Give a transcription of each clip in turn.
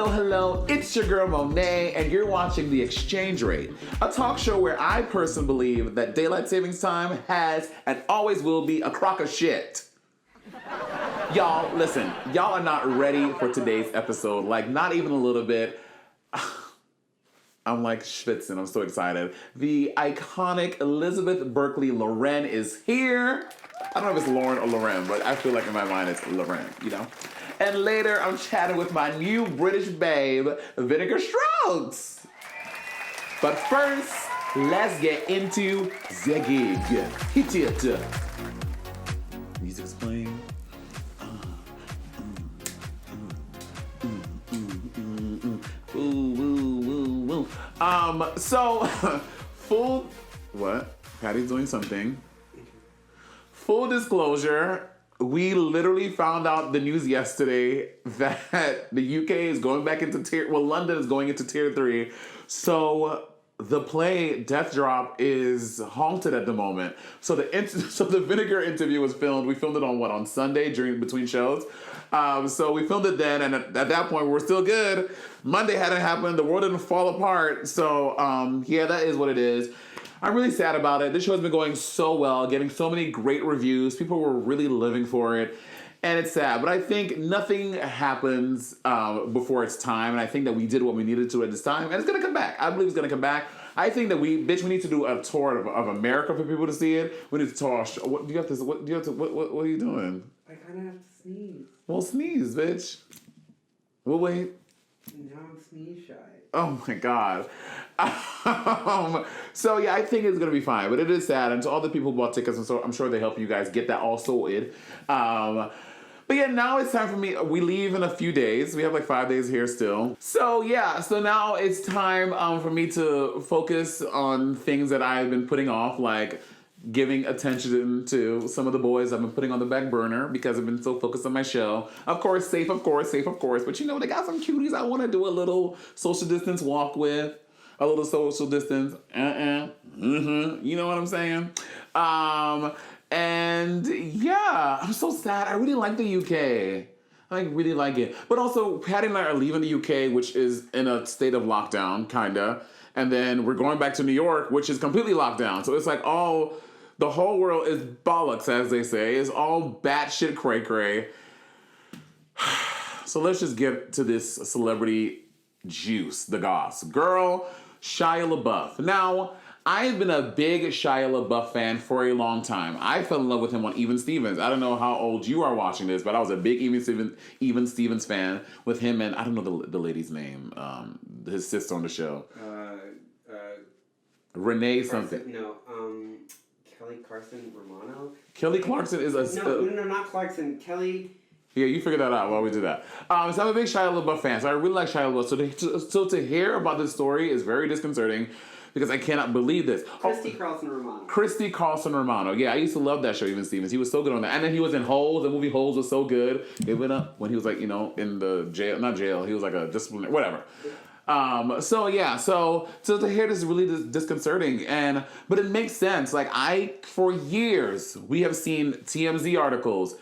Hello, it's your girl Monét, and you're watching The Exchange Rate, a talk show where I personally believe that daylight savings time has and always will be a crock of shit. Y'all, listen, y'all are not ready for today's episode, like not even a little bit. I'm like schwitzing, I'm so excited. The iconic Elizabeth Berkley Lauren is here. I don't know if it's Lauren or Lauren, but I feel like in my mind it's Lauren, you know? And later, I'm chatting with my new British babe, Vinegar Strokes. But first, let's get into the gig. Hit it. Music's playing. So, what? Patty's doing something. Full disclosure, we literally found out the news yesterday that the UK is going back into London is going into tier 3. So the play Death Drop is halted at the moment. So the Vinegar interview was filmed. We filmed it on Sunday between shows. So we filmed it then, and at that point we were still good. Monday hadn't happened. The world didn't fall apart. So yeah, that is what it is. I'm really sad about it. This show has been going so well, getting so many great reviews. People were really living for it, and it's sad. But I think nothing happens before it's time, and I think that we did what we needed to at this time, and it's gonna come back. I believe it's gonna come back. I think that we need to do a tour of America for people to see it. We need to tour. What are you doing? I kind of have to sneeze. Well, sneeze, bitch. We'll wait. Now I'm sneeze shy. Oh my God. So yeah, I think it's gonna be fine, but it is sad. And to all the people who bought tickets, and so I'm sure they help you guys get that all sorted. But yeah, now it's time for me. We leave in a few days. We have like 5 days here still. So yeah, so now it's time for me to focus on things that I've been putting off, like giving attention to some of the boys I've been putting on the back burner because I've been so focused on my show. Of course, safe, of course. But you know, they got some cuties I want to do a little social distance walk with. A little social distance. You know what I'm saying? And yeah, I'm so sad. I really like the UK. I really like it. But also, Patty and I are leaving the UK, which is in a state of lockdown, kinda. And then we're going back to New York, which is completely locked down. So it's like the whole world is bollocks, as they say. It's all batshit cray-cray. So let's just get to this celebrity juice, the goss. Girl, Shia Labeouf. Now, I've been a big Shia Labeouf fan for a long time. I fell in love with him on Even Stevens. I don't know how old you are watching this, but I was a big Even Stevens fan with him and, I don't know the lady's name, his sister on the show. Renee something. No, Kelly Romano. Kelly Clarkson is a... No, not Clarkson. Kelly... Yeah, you figure that out while we do that. So I'm a big Shia LaBeouf fan, so I really like Shia LaBeouf. So to hear about this story is very disconcerting because I cannot believe this. Christy Carlson Romano. Yeah, I used to love that show, Even Stevens. He was so good on that. And then he was in Holes. The movie Holes was so good. It went up when he was like, you know, in the jail. Not jail. He was like a disciplinary, whatever. So to hear this is really disconcerting, but it makes sense. Like for years, we have seen TMZ articles,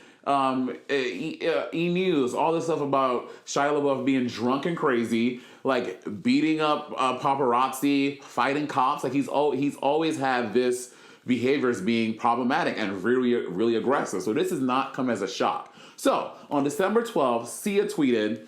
E-News, all this stuff about Shia LaBeouf being drunk and crazy, like beating up paparazzi, fighting cops. Like he's always had this behavior as being problematic and really, really aggressive. So this does not come as a shock. So on December 12th, Sia tweeted,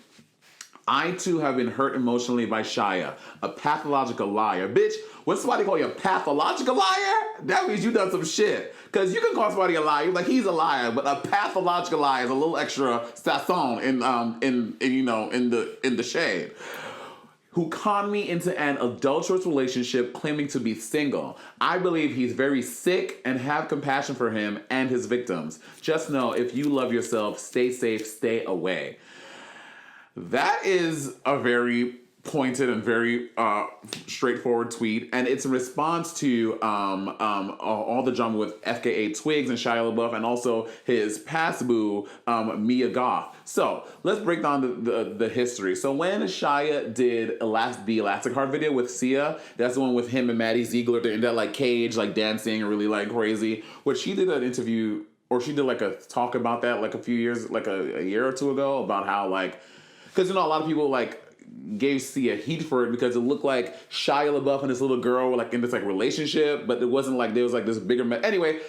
"I too have been hurt emotionally by Shia, a pathological liar." Bitch, when somebody call you a pathological liar, that means you done some shit. Because you can call somebody a liar, like he's a liar, but a pathological liar is a little extra sazon in the shade. Who conned me into an adulterous relationship claiming to be single. I believe he's very sick and have compassion for him and his victims. Just know if you love yourself, stay safe, stay away. That is a very pointed and very straightforward tweet, and it's in response to all the drama with FKA Twigs and Shia Labeouf, and also his past boo Mia Goth. So let's break down the history. So when Shia did the Elastic Heart video with Sia, that's the one with him and Maddie Ziegler. They're in that like cage, like dancing and really like crazy. Which she did an interview, or she did like a talk about that like a few years, like a year or two ago, about how like, because you know a lot of people like gave Sia heat for it because it looked like Shia LaBeouf and this little girl were like in this like relationship, but it wasn't like there was like this bigger anyway.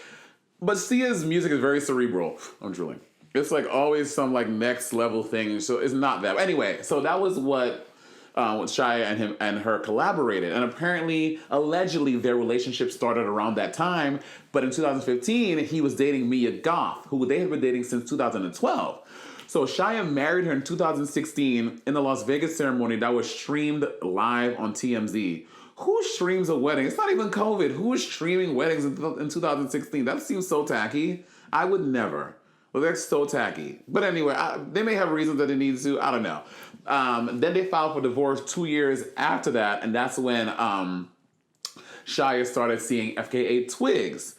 But Sia's music is very cerebral. I'm drooling. It's like always some like next level thing, so it's not that. Anyway, so that was what Shia and him and her collaborated, and apparently, allegedly, their relationship started around that time. But in 2015, he was dating Mia Goth, who they had been dating since 2012. So Shia married her in 2016 in the Las Vegas ceremony that was streamed live on TMZ. Who streams a wedding? It's not even COVID. Who is streaming weddings in 2016? That seems so tacky. I would never. Well, that's so tacky. But anyway, they may have reasons that they need to. I don't know. Then they filed for divorce 2 years after that, and that's when Shia started seeing FKA Twigs.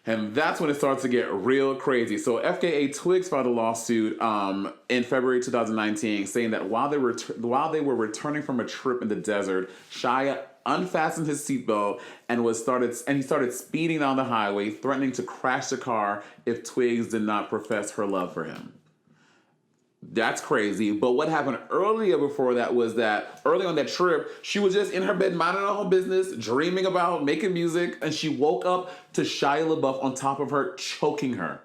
And that's when it starts to get real crazy. So FKA Twigs filed a lawsuit in February 2019 saying that while they were returning from a trip in the desert, Shia unfastened his seatbelt and he started speeding down the highway, threatening to crash the car if Twigs did not profess her love for him. That's crazy. But what happened earlier before that was that early on that trip, she was just in her bed minding her own business, dreaming about making music, and she woke up to Shia LaBeouf on top of her, choking her.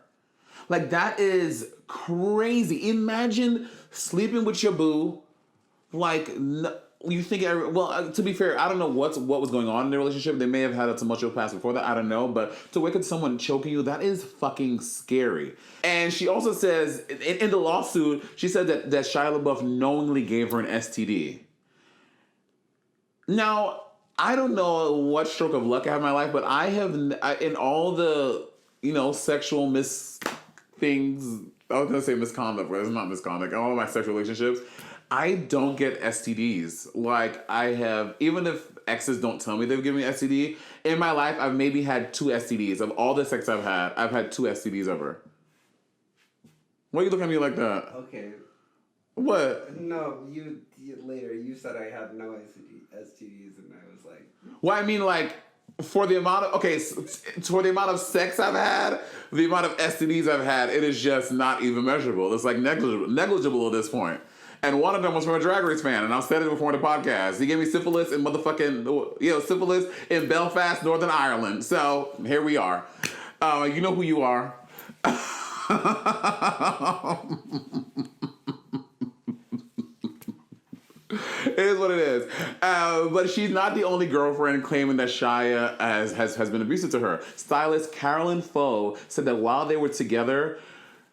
Like, that is crazy. Imagine sleeping with your boo, like, you think, to be fair, I don't know what was going on in their relationship. They may have had a tumultuous past before that. I don't know. But to wake up to someone choking you, that is fucking scary. And she also says, in the lawsuit, she said that Shia LaBeouf knowingly gave her an STD. Now, I don't know what stroke of luck I have in my life, but in all the, sexual things, I was going to say misconduct, but it's not misconduct. In all of my sexual relationships, I don't get STDs. Like, I have, even if exes don't tell me they've given me STD, in my life, I've maybe had 2 STDs. Of all the sex I've had 2 STDs ever. Why are you looking at me like that? Okay. What? No, you later, you said I had no STDs, and I was like... Well, I mean, like, for the amount of sex I've had, the amount of STDs I've had, it is just not even measurable. It's like negligible at this point. And one of them was from a Drag Race fan, and I've said it before in the podcast. He gave me syphilis in syphilis in Belfast, Northern Ireland. So here we are. You know who you are. It is what it is. But she's not the only girlfriend claiming that Shia has been abusive to her. Stylist Carolyn Foe said that while they were together,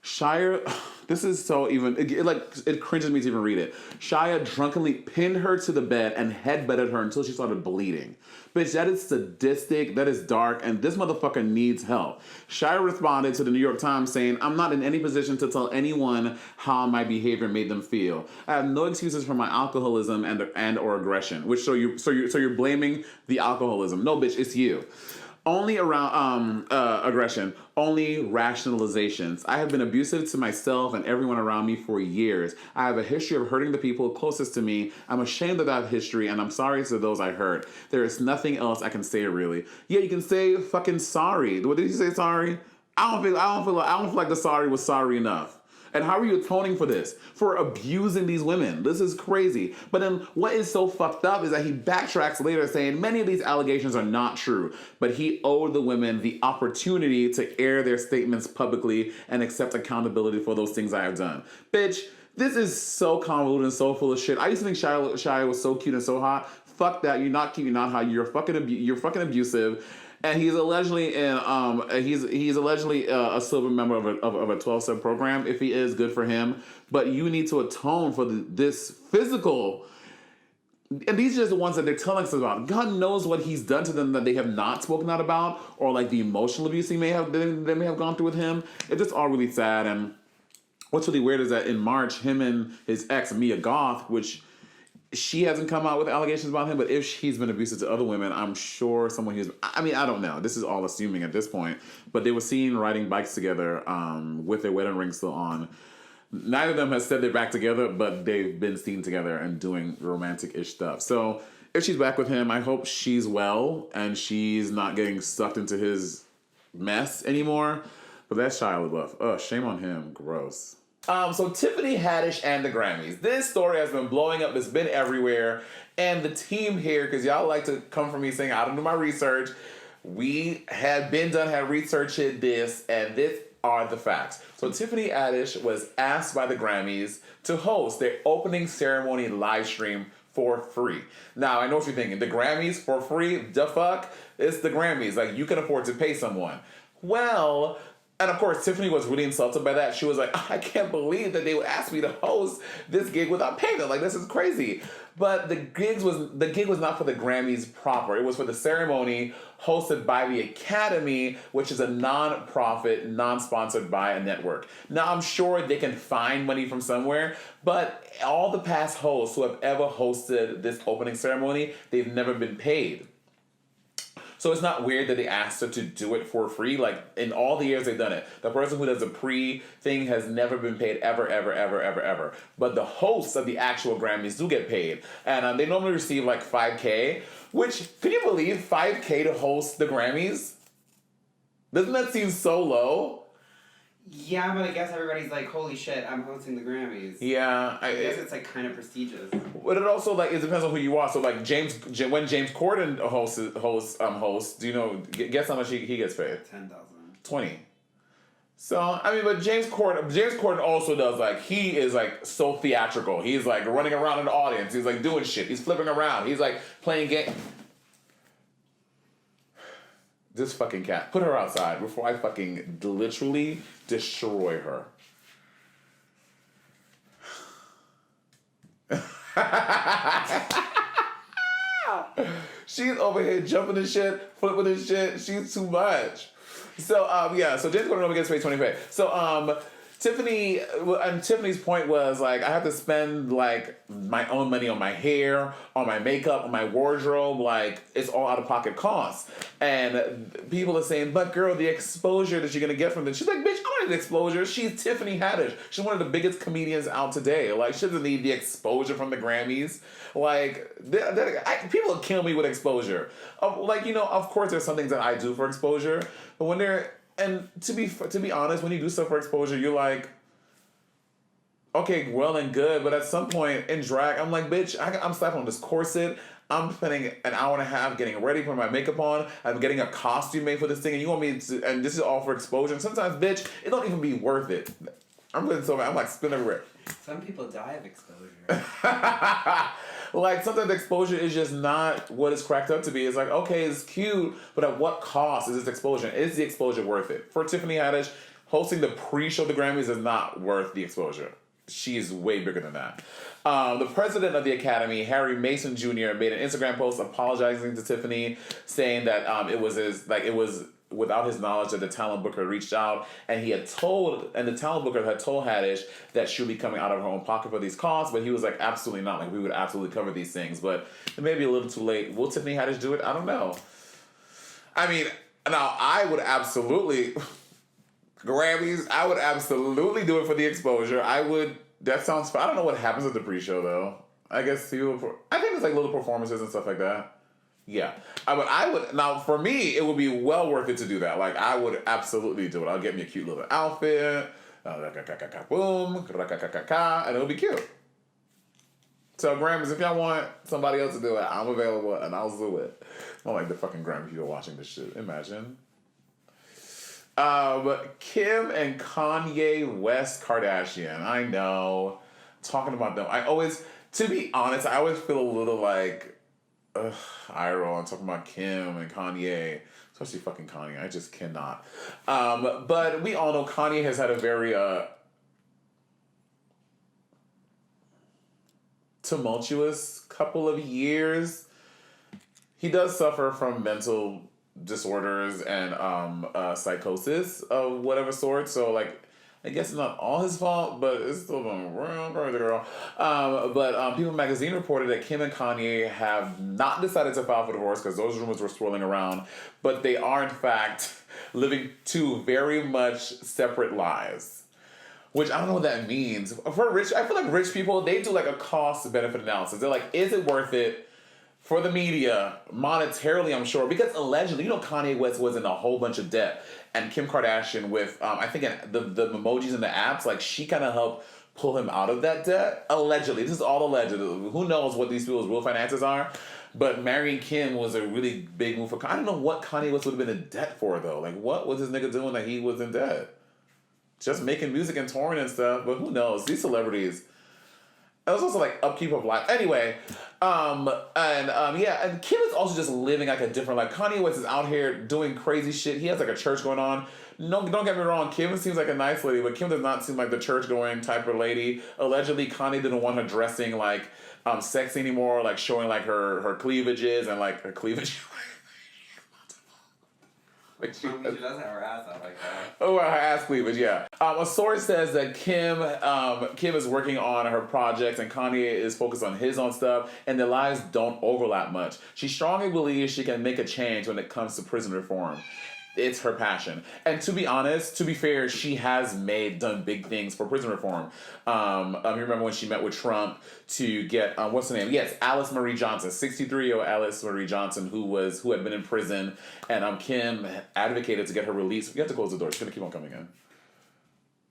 Shia... This is so even... It cringes me to even read it. Shia drunkenly pinned her to the bed and headbutted her until she started bleeding. Bitch, that is sadistic, that is dark, and this motherfucker needs help. Shia responded to the New York Times saying, "I'm not in any position to tell anyone how my behavior made them feel. I have no excuses for my alcoholism and or aggression." Which so you're blaming the alcoholism. No, bitch, it's you. Only around aggression, only rationalizations. I have been abusive to myself and everyone around me for years. I have a history of hurting the people closest to me. I'm ashamed of that history, and I'm sorry to those I hurt. There is nothing else I can say, really. Yeah, you can say fucking sorry. What did you say? Sorry? I don't feel like the sorry was sorry enough. And how are you atoning for this? For abusing these women. This is crazy. But then what is so fucked up is that he backtracks later saying many of these allegations are not true, but he owed the women the opportunity to air their statements publicly and accept accountability for those things I have done. Bitch, this is so convoluted and so full of shit. I used to think Shia was so cute and so hot. Fuck that. You're not cute, you're not hot. You're fucking abusive. And he's allegedly a silver member of a 12-step program. If he is, good for him. But you need to atone for this physical. And these are just the ones that they're telling us about. God knows what he's done to them that they have not spoken out about, or like the emotional abuse they may have gone through with him. It's just all really sad. And what's really weird is that in March, him and his ex Mia Goth, which she hasn't come out with allegations about him, but if he's been abusive to other women, I'm sure someone who's... I mean, I don't know. This is all assuming at this point. But they were seen riding bikes together with their wedding ring still on. Neither of them has said they're back together, but they've been seen together and doing romantic-ish stuff. So if she's back with him, I hope she's well and she's not getting sucked into his mess anymore. But that's Shia LaBeouf. Ugh, shame on him. Gross. So Tiffany Haddish and the Grammys. This story has been blowing up. It's been everywhere. And the team here, because y'all like to come for me saying, I don't do my research. We had researched this, and this are the facts. So Tiffany Haddish was asked by the Grammys to host their opening ceremony live stream for free. Now, I know what you're thinking. The Grammys for free? The fuck? It's the Grammys. Like, you can afford to pay someone. Well... And of course, Tiffany was really insulted by that. She was like, I can't believe that they would ask me to host this gig without paying them. Like, this is crazy. But the gig was not for the Grammys proper. It was for the ceremony hosted by the Academy, which is a non-profit, non-sponsored by a network. Now, I'm sure they can find money from somewhere, but all the past hosts who have ever hosted this opening ceremony, they've never been paid. So it's not weird that they asked her to do it for free. Like, in all the years they've done it, the person who does the pre-thing has never been paid ever, ever, ever, ever, ever. But the hosts of the actual Grammys do get paid. And they normally receive like $5,000, which, can you believe $5,000 to host the Grammys? Doesn't that seem so low? Yeah, but I guess everybody's like, holy shit, I'm hosting the Grammys. Yeah. I guess it's like kind of prestigious. But it also, like, it depends on who you are. So, like, when James Corden hosts, do you know, guess how much he gets paid? $10,000. $20,000. So, I mean, but James Corden also does, like, he is, like, so theatrical. He's, like, running around in the audience. He's, like, doing shit. He's flipping around. He's, like, playing games. This fucking cat. Put her outside before I fucking literally destroy her. She's over here jumping and shit, flipping and shit. She's too much. So, so James Corden only gets paid $20,000. So, Tiffany's point was, like, I have to spend, like, my own money on my hair, on my makeup, on my wardrobe. Like, it's all out-of-pocket costs. And people are saying, but girl, the exposure that you're going to get from this. She's like, bitch, I don't need exposure. She's Tiffany Haddish. She's one of the biggest comedians out today. Like, she doesn't need the exposure from the Grammys. Like, people will kill me with exposure. Like, you know, of course there's some things that I do for exposure. But when they're... And to be honest, when you do stuff for exposure, you're like, okay, well and good. But at some point in drag, I'm like, bitch, I'm slapping on this corset. I'm spending an hour and a half getting ready, putting my makeup on. I'm getting a costume made for this thing. And you want me to, and this is all for exposure. And sometimes, bitch, it don't even be worth it. I'm really so mad. I'm like spinning everywhere. Some people die of exposure. Like, sometimes exposure is just not what it's cracked up to be. It's like, okay, it's cute, but at what cost is this exposure? Is the exposure worth it? For Tiffany Haddish, hosting the pre-show of the Grammys is not worth the exposure. She's way bigger than that. The president of the Academy, Harry Mason Jr., made an Instagram post apologizing to Tiffany, saying that it was without his knowledge that the talent booker reached out, and the talent booker had told Haddish that she'll be coming out of her own pocket for these costs, but he was like, absolutely not. Like, we would absolutely cover these things, but it may be a little too late. Will Tiffany Haddish do it? I don't know. I mean, now I would absolutely Grammys. I would absolutely do it for the exposure. That sounds fun. I don't know what happens at the pre-show though. I guess I think it's like little performances and stuff like that. Yeah. I would now, for me, it would be well worth it to do that. Like, I would absolutely do it. I'll get me a cute little outfit, boom, and it'll be cute. So, Grammys, if y'all want somebody else to do it, I'm available and I'll do it. Not like the fucking Grammys people watching this shit. Imagine. Kim and Kanye West Kardashian. I know. Talking about them. To be honest, I always feel a little like, eye roll. I'm talking about Kim and Kanye. Especially fucking Kanye. I just cannot. But we all know Kanye has had a very tumultuous couple of years. He does suffer from mental disorders and psychosis of whatever sort. So, like, I guess it's not all his fault, but it's still going real crazy, girl. People Magazine reported that Kim and Kanye have not decided to file for divorce because those rumors were swirling around, but they are in fact living two very much separate lives. Which I don't know what that means. For rich, I feel like rich people, they do like a cost-benefit analysis. They're like, is it worth it for the media, monetarily, I'm sure? Because allegedly, Kanye West was in a whole bunch of debt. And Kim Kardashian with, I think the emojis and the apps, like she kind of helped pull him out of that debt. Allegedly. This is all alleged. Who knows what these people's real finances are. But marrying Kim was a really big move for Kanye. I don't know what Kanye West would have been in debt for, though. Like, what was this nigga doing that he was in debt? Just making music and touring and stuff. But who knows? These celebrities. It was also like upkeep of life. Anyway, and Kim is also just living like a different life. Kanye West is out here doing crazy shit. He has like a church going on. No, don't get me wrong. Kim seems like a nice lady, but Kim does not seem like the church going type of lady. Allegedly, Kanye didn't want her dressing like sexy anymore, like showing like her cleavages and like her cleavage. Like she does have her ass out like that. Oh, her ass cleavage, yeah. A source says that Kim is working on her projects and Kanye is focused on his own stuff, and their lives don't overlap much. She strongly believes she can make a change when it comes to prison reform. It's her passion. And to be honest, to be fair, she has done big things for prison reform. You remember when she met with Trump to get, what's her name? Yes, Alice Marie Johnson, 63-year-old Alice Marie Johnson, who had been in prison. And Kim advocated to get her released. You have to close the door. She's going to keep on coming in.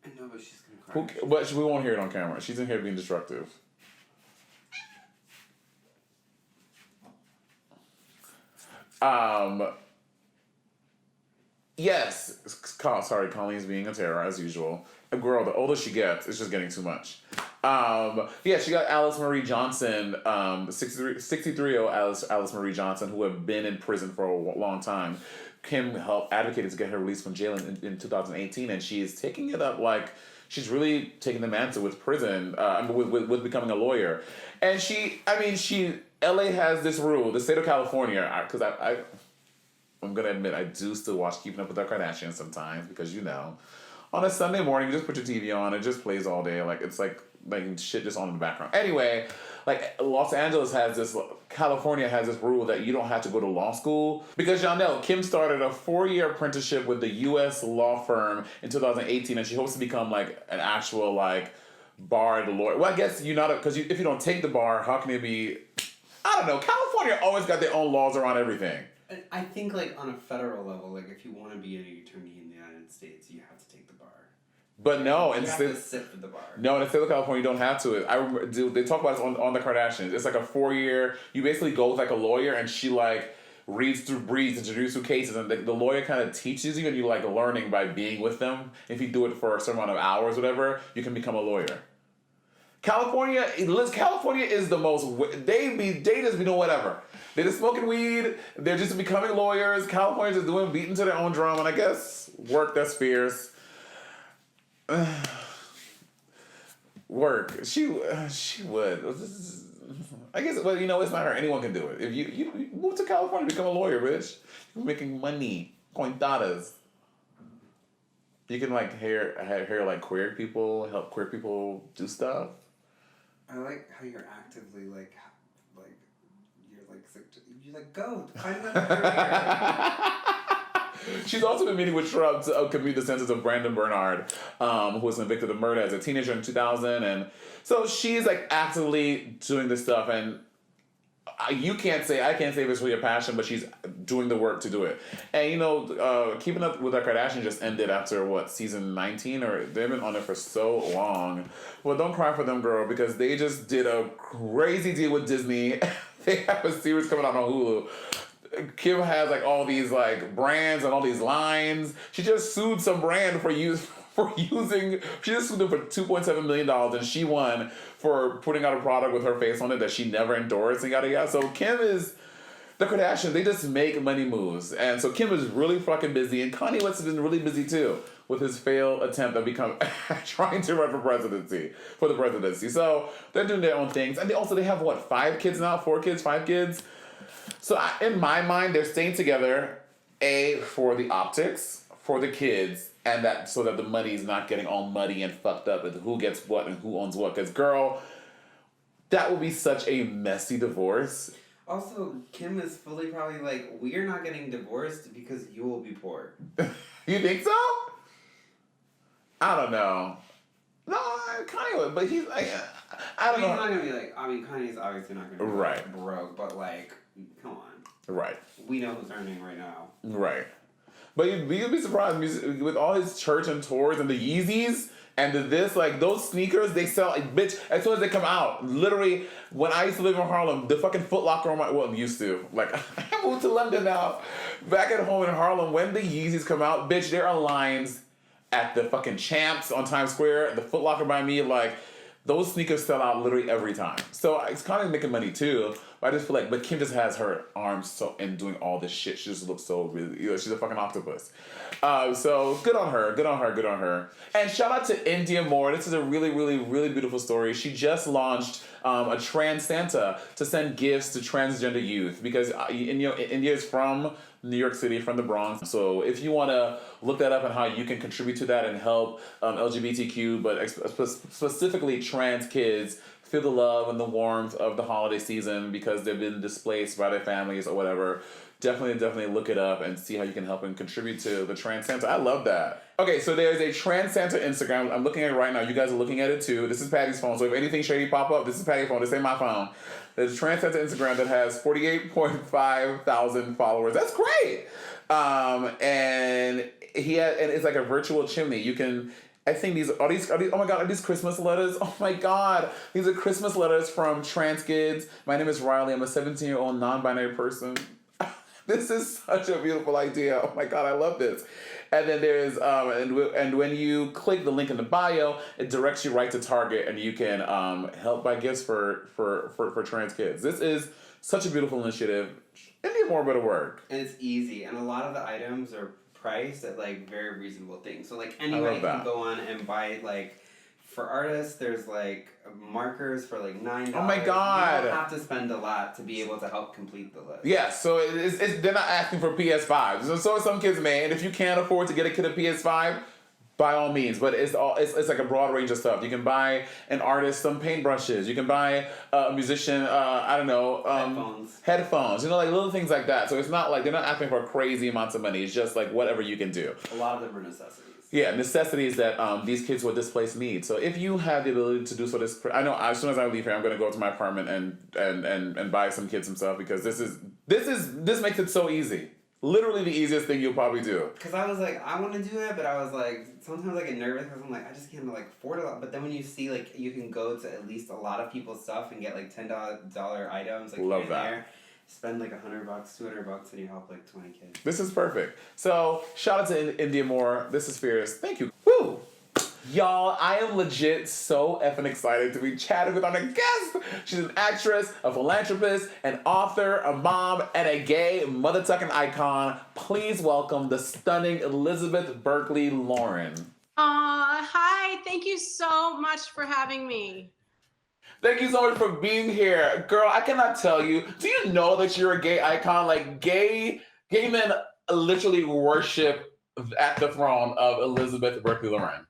I know, but she's going to cry. But we won't hear it on camera. She's in here being destructive. Yes. Sorry, Colleen's being a terror as usual. A girl, the older she gets, it's just getting too much. She got Alice Marie Johnson, 63-year-old Alice Marie Johnson, who had been in prison for a long time. Kim advocated to get her released from jail in 2018, and she is taking it up like she's really taking the mantle with prison, with becoming a lawyer. And LA has this rule, the state of California, because I'm going to admit, I do still watch Keeping Up with the Kardashians sometimes because, on a Sunday morning, you just put your TV on, it just plays all day. Like, it's like shit just on in the background. Anyway, like, California has this rule that you don't have to go to law school. Because y'all know, Kim started a 4-year apprenticeship with the U.S. law firm in 2018, and she hopes to become, like, an actual, like, barred lawyer. Well, I guess because if you don't take the bar, how can it be... I don't know. California always got their own laws around everything. I think, like, on a federal level, like, if you want to be an attorney in the United States, you have to take the bar. But no, you have to sit for the bar. No, in the state of California, you don't have to. I remember, they talk about this on the Kardashians. It's like a 4-year, you basically go with, like, a lawyer, and she, like, reads through briefs, introduces through cases, and the lawyer kind of teaches you, and you, like, learning by being with them. If you do it for a certain amount of hours, whatever, you can become a lawyer. California is the most, they just be doing whatever. They're just smoking weed, they're just becoming lawyers, California's just beating to their own drum, and I guess work, that's fierce. Work. She would. I guess, but it's not her. Anyone can do it. If you move to California, become a lawyer, bitch. You're making money, cointadas. You can like hair like queer people, help queer people do stuff. I like how you're actively you're go find another career. She's also been meeting with Trump to commute the sentence of Brandon Bernard, who was convicted of murder as a teenager in 2000, and so she's like actively doing this stuff. And I can't say if it's really a passion, but she's doing the work to do it. And Keeping Up with the Kardashians just ended after season 19, or they've been on it for so long. Well, don't cry for them, girl, because they just did a crazy deal with Disney. They have a series coming out on Hulu. Kim has like all these like brands and all these lines. She just sued some brand for using. She just sued them for $2.7 million, and she won for putting out a product with her face on it that she never endorsed and yada yada. So Kim is the Kardashians. They just make money moves, and so Kim is really fucking busy, and Kanye West has been really busy too with his failed attempt at trying to run for the presidency. So they're doing their own things, and they have 5 kids now, 4 kids, 5 kids. So in my mind, they're staying together, for the optics, for the kids, and that so that the money is not getting all muddy and fucked up with who gets what and who owns what. Because girl, that would be such a messy divorce. Also, Kim is fully probably like, we're not getting divorced because you will be poor. You think so? I don't know. No, Kanye would, but he's like, I don't know. He's not gonna be like, I mean, Kanye's obviously not gonna be like, broke, but like, come on. Right. We know who's earning right now. Right. But you'd be surprised with all his church and tours and the Yeezys and this, like those sneakers, they sell, like, bitch, as soon as they come out. Literally, when I used to live in Harlem, the fucking Foot Locker used to. Like, I moved to London now. Back at home in Harlem, when the Yeezys come out, bitch, there are lines at the fucking Champs on Times Square, the Foot Locker by me, like, those sneakers sell out literally every time. So it's kind of making money too. But I just feel like, but Kim just has her arms so and doing all this shit. She just looks so really, she's a fucking octopus. So good on her, good on her, good on her. And shout out to India Moore. This is a really, really, really beautiful story. She just launched a trans Santa to send gifts to transgender youth because India is from New York City, from the Bronx. So if you want to look that up and how you can contribute to that and help LGBTQ, but specifically trans kids feel the love and the warmth of the holiday season because they've been displaced by their families or whatever, definitely look it up and see how you can help and contribute to the Trans Santa. I love that. Okay, so there's a Trans Santa Instagram. I'm looking at it right now. You guys are looking at it too. This is Patty's phone. So if anything shady pop up, this is Patty's phone. This ain't my phone. There's a Trans Santa Instagram that has 48.5 thousand followers. That's great. And it's like a virtual chimney. You can. I think oh my God, are these Christmas letters? Oh my God. These are Christmas letters from trans kids. My name is Riley. I'm a 17-year-old non-binary person. This is such a beautiful idea. Oh my God, I love this. And then there's, and when you click the link in the bio, it directs you right to Target and you can help buy gifts for trans kids. This is such a beautiful initiative. It needs more better work. And it's easy. And a lot of the items are priced at like very reasonable things. So like anybody can go on and buy like, for artists, there's like markers for like $9. Oh my God! You don't have to spend a lot to be able to help complete the list. Yeah, so they're not asking for PS5s. So some kids may, and if you can't afford to get a kid a PS5, by all means. But it's like a broad range of stuff. You can buy an artist some paintbrushes. You can buy a musician, I don't know, headphones. You know, like little things like that. So it's not like they're not asking for crazy amounts of money. It's just like whatever you can do. A lot of them are necessities. Yeah, necessities that these kids who are displaced need. So if you have the ability to do so, I know as soon as I leave here, I'm going to go to my apartment and buy some kids some stuff because this makes it so easy. Literally the easiest thing you'll probably do. Because I was like, I want to do it, but I was like, sometimes I get nervous because I'm like, I just can't like afford a lot. But then when you see like you can go to at least a lot of people's stuff and get like $10 items like love here that. And there. Spend like $100, $200, and you help like 20 kids. This is perfect. So shout out to India Moore. This is Fierce. Thank you. Woo! Y'all, I am legit so effing excited to be chatting with our guest. She's an actress, a philanthropist, an author, a mom, and a gay mother-tucking icon. Please welcome the stunning Elizabeth Berkley Lauren. Hi. Thank you so much for having me. Thank you so much for being here. Girl, I cannot tell you. Do you know that you're a gay icon? Like, gay men literally worship at the throne of Elizabeth Berkley Lauren.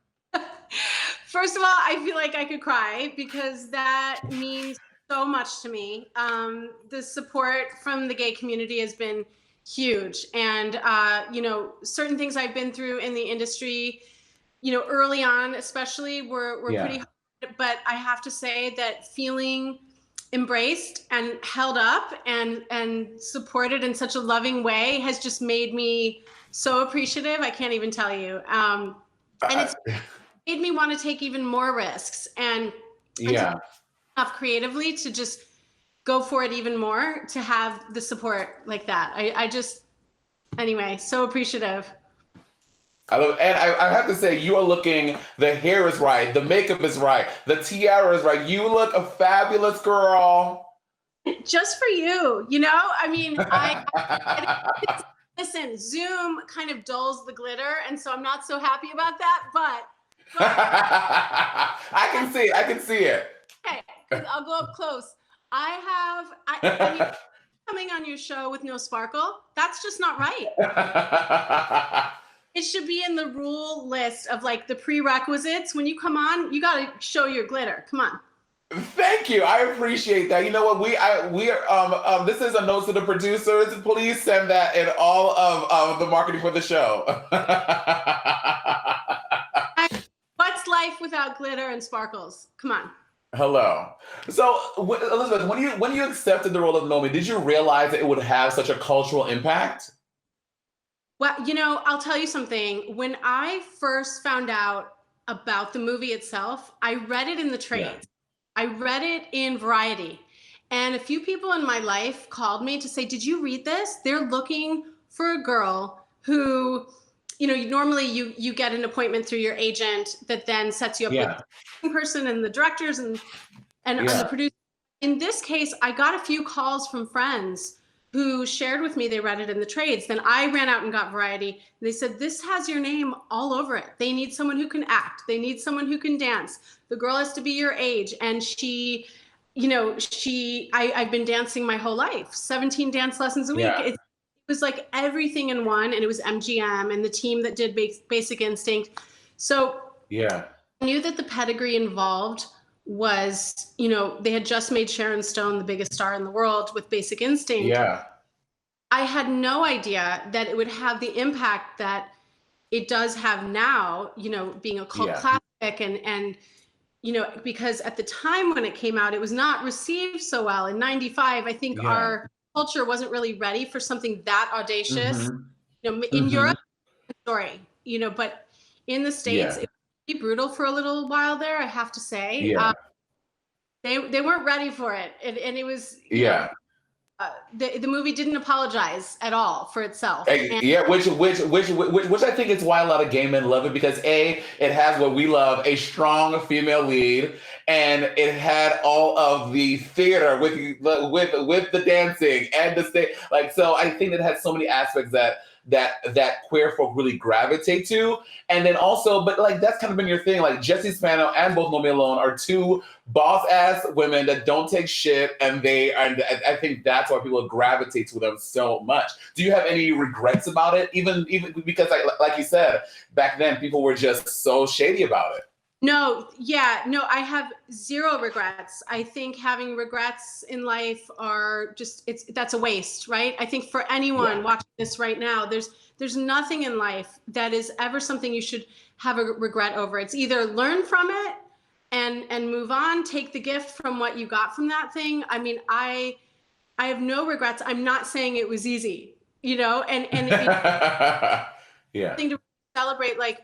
First of all, I feel like I could cry because that means so much to me. The support from the gay community has been huge. And, certain things I've been through in the industry, early on especially were pretty hard. But I have to say that feeling embraced and held up and supported in such a loving way has just made me so appreciative. I can't even tell you. And it's made me want to take even more risks and enough creatively to just go for it even more, to have the support like that. Anyway, so appreciative. I have to say, you are looking, the hair is right, the makeup is right, the tiara is right. You look a fabulous girl. Just for you, I mean, listen, Zoom kind of dulls the glitter, and so I'm not so happy about that, but I can see it. Okay, I'll go up close. I mean, coming on your show with no sparkle, that's just not right. It should be in the rule list of like the prerequisites. When you come on, you got to show your glitter. Come on. Thank you. I appreciate that. You know what? We are this is a note to the producers. Please send that in all of the marketing for the show. What's life without glitter and sparkles? Come on. Hello. So, Elizabeth, when you accepted the role of Nomi, did you realize that it would have such a cultural impact? Well, you know, I'll tell you something. When I first found out about the movie itself, I read it in the trades. Yeah. I read it in Variety. And a few people in my life called me to say, did you read this? They're looking for a girl who, you know, normally you get an appointment through your agent that then sets you up with the person and the directors and the producer. In this case, I got a few calls from friends who shared with me they read it in the trades. Then I ran out and got Variety. And they said, this has your name all over it. They need someone who can act. They need someone who can dance. The girl has to be your age. And she, you know, I've been dancing my whole life, 17 dance lessons a week. Yeah. It was like everything in one. And it was MGM and the team that did Basic Instinct. So I knew that the pedigree involved was, you know, they had just made Sharon Stone the biggest star in the world with Basic Instinct. Yeah. I had no idea that it would have the impact that it does have now, you know, being a cult classic and, you know, because at the time when it came out, it was not received so well. In 95, I think our culture wasn't really ready for something that audacious. You know, in Europe, story, you know, but in the States, it was brutal for a little while there, I have to say. They weren't ready for it. And it was, you know, the movie didn't apologize at all for itself. Which I think is why a lot of gay men love it, because it has what we love, a strong female lead, and it had all of the theater with the dancing and the stage. Like, so I think it had so many aspects that queer folk really gravitate to. And then also, but like that's kind of been your thing, like Jessie Spano and both Nomi Alone are two boss ass women that don't take shit, and I think that's why people gravitate to them so much. Do you have any regrets about it? Even because like you said, back then people were just so shady about it. No, I have zero regrets. I think having regrets in life are just, that's a waste, right? I think for anyone watching this right now, there's nothing in life that is ever something you should have a regret over. It's either learn from it and move on, take the gift from what you got from that thing. I mean, I have no regrets. I'm not saying it was easy, you know, and thing to celebrate, like,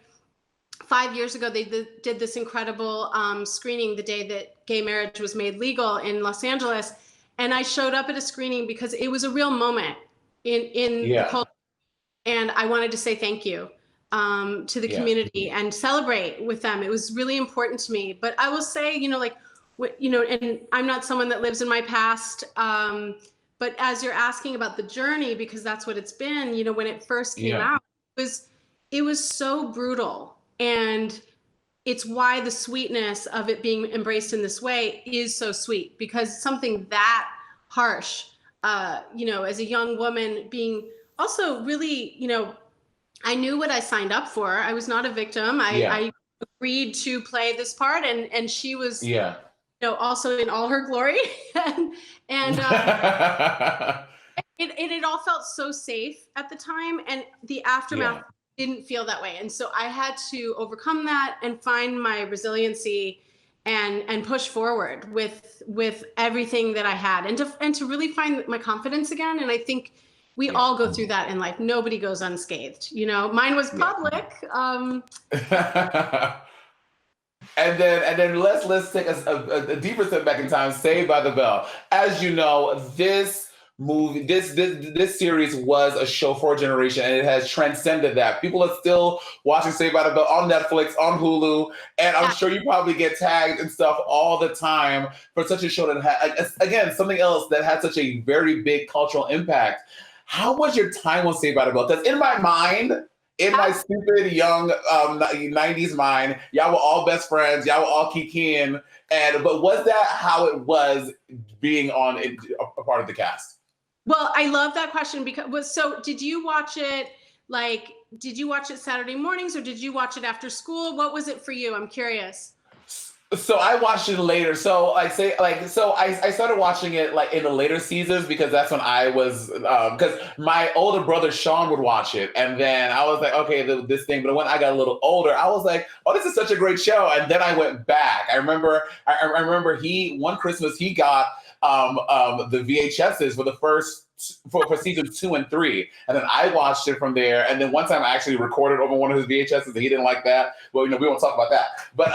5 years ago, they did this incredible screening the day that gay marriage was made legal in Los Angeles. And I showed up at a screening because it was a real moment in the culture. And I wanted to say thank you to the community and celebrate with them. It was really important to me. But I will say, you know, like, you know, and I'm not someone that lives in my past. But as you're asking about the journey, because that's what it's been, you know, when it first came out, it was so brutal. And it's why the sweetness of it being embraced in this way is so sweet, because something that harsh, you know, as a young woman being also really, you know, I knew what I signed up for. I was not a victim. I agreed to play this part, and she was, you know, also in all her glory. and it all felt so safe at the time, and the aftermath didn't feel that way. And so I had to overcome that and find my resiliency and push forward with everything that I had, and to really find my confidence again. And I think we all go through that in life. Nobody goes unscathed. You know, mine was public. And then let's take a deeper step back in time. Saved by the Bell. As you know, this movie, this series was a show for a generation, and it has transcended that. People are still watching Saved by the Bell on Netflix, on Hulu, and I'm sure you probably get tagged and stuff all the time for such a show that had, again, something else that had such a very big cultural impact. How was your time on Saved by the Bell? Because in my mind, in my stupid young 90s mind, y'all were all best friends, y'all were all kikiing, but was that how it was being on a part of the cast? Well, I love that question, because so did you watch it like did you watch it Saturday mornings or did you watch it after school? What was it for you? I'm curious. So I watched it later. So I started watching it like in the later seasons because that's when I was because my older brother Sean would watch it, and then I was like, okay, this thing. But when I got a little older, I was like, oh, this is such a great show. And then I went back. I remember one Christmas he got the VHSs for the first. For seasons 2 and 3, and then I watched it from there. And then one time I actually recorded over one of his VHSs, and he didn't like that. Well, we won't talk about that. But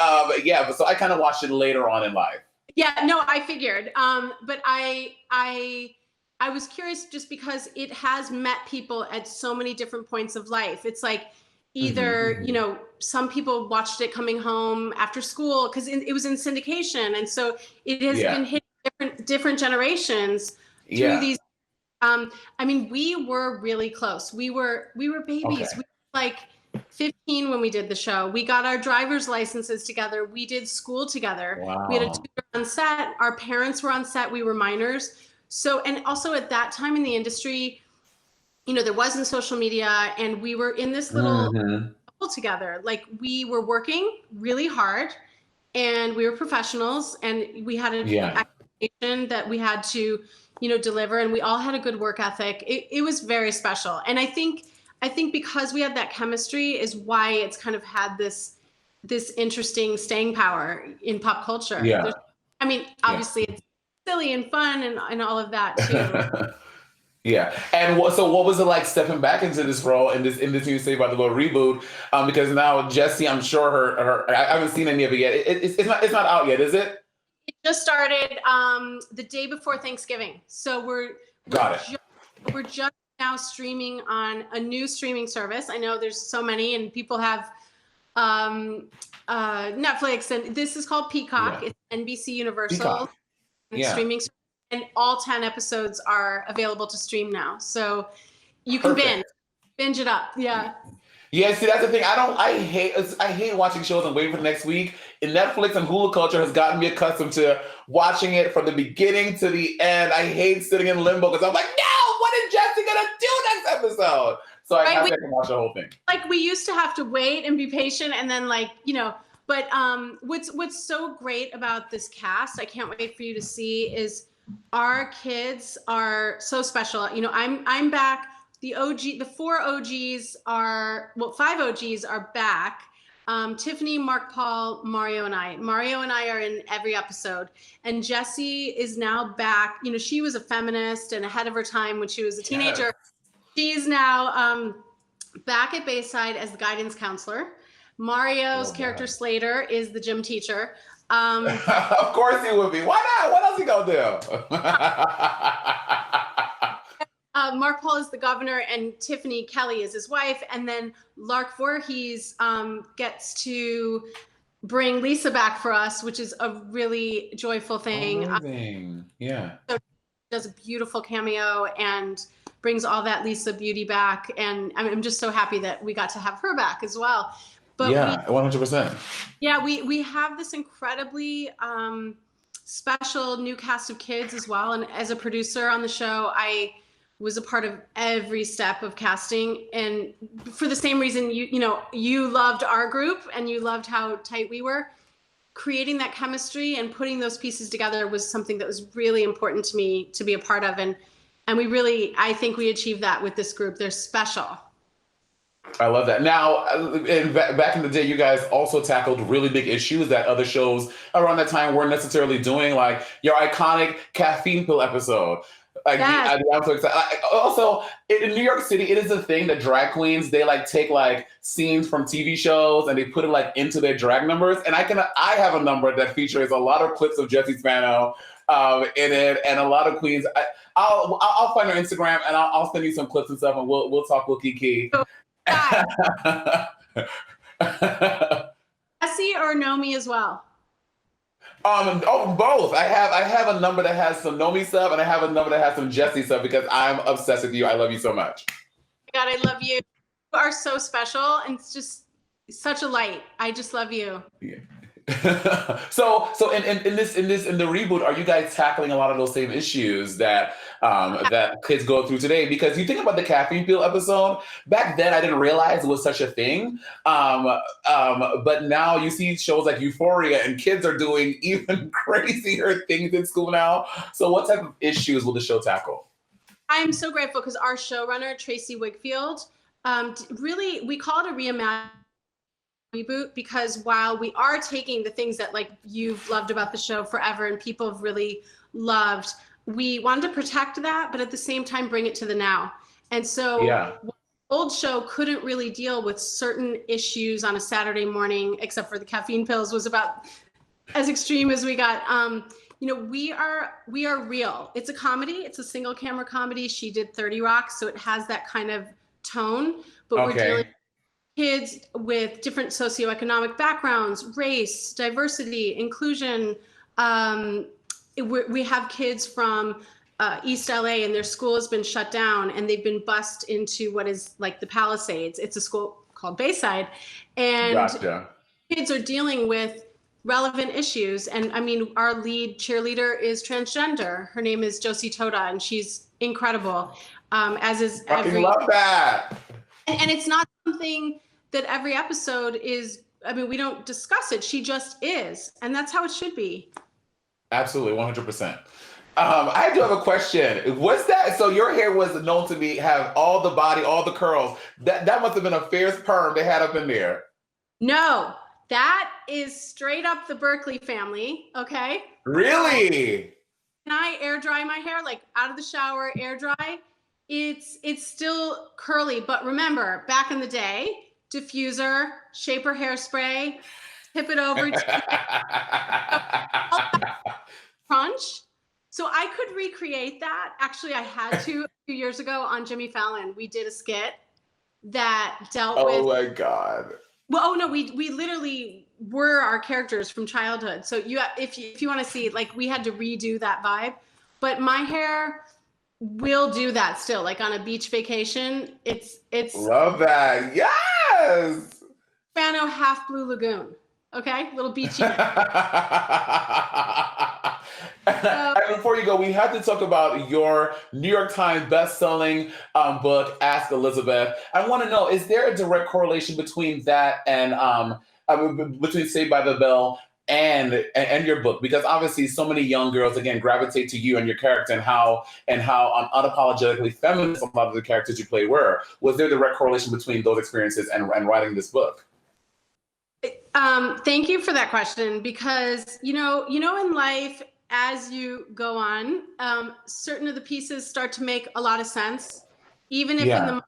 so I kind of watched it later on in life. Yeah, no, I figured. But I was curious just because it has met people at so many different points of life. It's like either some people watched it coming home after school because it was in syndication, and so it has been hitting different generations through these. I mean, we were really close. We were babies. Okay. We were like 15 when we did the show. We got our driver's licenses together. We did school together. Wow. We had a tutor on set. Our parents were on set. We were minors. So, and also at that time in the industry, there wasn't social media, and we were in this little bubble together. Like, we were working really hard, and we were professionals, and we had an expectation that we had to deliver, and we all had a good work ethic. It was very special. And I think because we had that chemistry is why it's kind of had this interesting staying power in pop culture. Yeah. Obviously it's silly and fun and all of that too. Yeah. And so what was it like stepping back into this role in this new Saved by the Bell reboot? Because now Jessie, I'm sure her I haven't seen any of it yet. It's not out yet, is it? It just started the day before Thanksgiving. So we're just now streaming on a new streaming service. I know there's so many, and people have Netflix, and this is called Peacock. It's NBC Universal streaming service, and all 10 episodes are available to stream now. So you can binge it up. Yeah. Yeah, see, that's the thing. I hate watching shows and waiting for the next week. And Netflix and Hulu culture has gotten me accustomed to watching it from the beginning to the end. I hate sitting in limbo because I'm like, no, what is Jessie gonna do next episode? So I have to watch the whole thing. Like, we used to have to wait and be patient, and then but what's so great about this cast, I can't wait for you to see, is our kids are so special. I'm back. The 4 OGs are, 5 OGs are back. Tiffany, Mark Paul, Mario and I. Mario and I are in every episode. And Jessie is now back. She was a feminist and ahead of her time when she was a teenager. Yes. She's now back at Bayside as the guidance counselor. Mario's character Slater is the gym teacher. Of course he would be. Why not? What else he gonna do? Mark Paul is the governor, and Tiffany Kelly is his wife. And then Lark Voorhees gets to bring Lisa back for us, which is a really joyful thing. Amazing. Yeah. So does a beautiful cameo and brings all that Lisa beauty back. And I'm just so happy that we got to have her back as well. But 100%. Yeah, we have this incredibly special new cast of kids as well. And as a producer on the show, I was a part of every step of casting, and for the same reason you loved our group and you loved how tight we were. Creating that chemistry and putting those pieces together was something that was really important to me to be a part of, and I think we achieved that with this group. They're special. I love that. Now, back in the day, you guys also tackled really big issues that other shows around that time weren't necessarily doing, like your iconic caffeine pill episode. I'm so excited. Also, in New York City, it is a thing that drag queens, they take scenes from TV shows and they put it into their drag numbers. And I have a number that features a lot of clips of Jessie Spano in it, and a lot of queens. I'll find her Instagram and I'll send you some clips and stuff, and we'll talk with Kiki. Jessie or Nomi as well? Both. I have a number that has some Nomi stuff, and I have a number that has some Jessie stuff because I'm obsessed with you. I love you so much. God, I love you. You are so special, and it's just such a light. I just love you. Yeah. So in the reboot, are you guys tackling a lot of those same issues that that kids go through today? Because you think about the caffeine pill episode, back then I didn't realize it was such a thing. But now you see shows like Euphoria, and kids are doing even crazier things in school now. So what type of issues will the show tackle? I'm so grateful because our showrunner, Tracy Wigfield, really, we call it a reboot because while we are taking the things that like you've loved about the show forever and people have really loved, we wanted to protect that, but at the same time bring it to the now. And so the old show couldn't really deal with certain issues on a Saturday morning, except for the caffeine pills was about as extreme as we got. You know, we are real. It's a comedy. It's a single camera comedy. She did 30 Rock, so it has that kind of tone, but we're dealing with kids with different socioeconomic backgrounds, race, diversity, inclusion. We have kids from East LA, and their school has been shut down, and they've been bused into what is like the Palisades. It's a school called Bayside, and kids are dealing with relevant issues. And I mean, our lead cheerleader is transgender. Her name is Josie Toda, and she's incredible. As is every. Love that. And it's not something that every episode is. I mean, we don't discuss it. She just is, and that's how it should be. Absolutely, 100%. I do have a question. What's that? So your hair was known to have all the body, all the curls. That must have been a fierce perm they had up in there. No, that is straight up the Berkley family. Okay. Really? Can I air dry my hair, like out of the shower, air dry? It's still curly, but remember, back in the day, diffuser, shaper hairspray, tip it over to crunch. So I could recreate that. Actually, I had to a few years ago on Jimmy Fallon. We did a skit that dealt with. Oh my God. Well, oh no, we literally were our characters from childhood. So if you want to see, like, we had to redo that vibe. But my hair will do that still, like on a beach vacation. It's love that. Yes. Spano half Blue Lagoon. Okay, little beachy. And before you go, we have to talk about your New York Times best-selling book, Ask Elizabeth. I want to know, is there a direct correlation between that and between Saved by the Bell and your book? Because obviously so many young girls, again, gravitate to you and your character and how unapologetically feminist a lot of the characters you play were. Was there a direct correlation between those experiences and writing this book? Thank you for that question, because you know in life, as you go on, certain of the pieces start to make a lot of sense, even if in the moment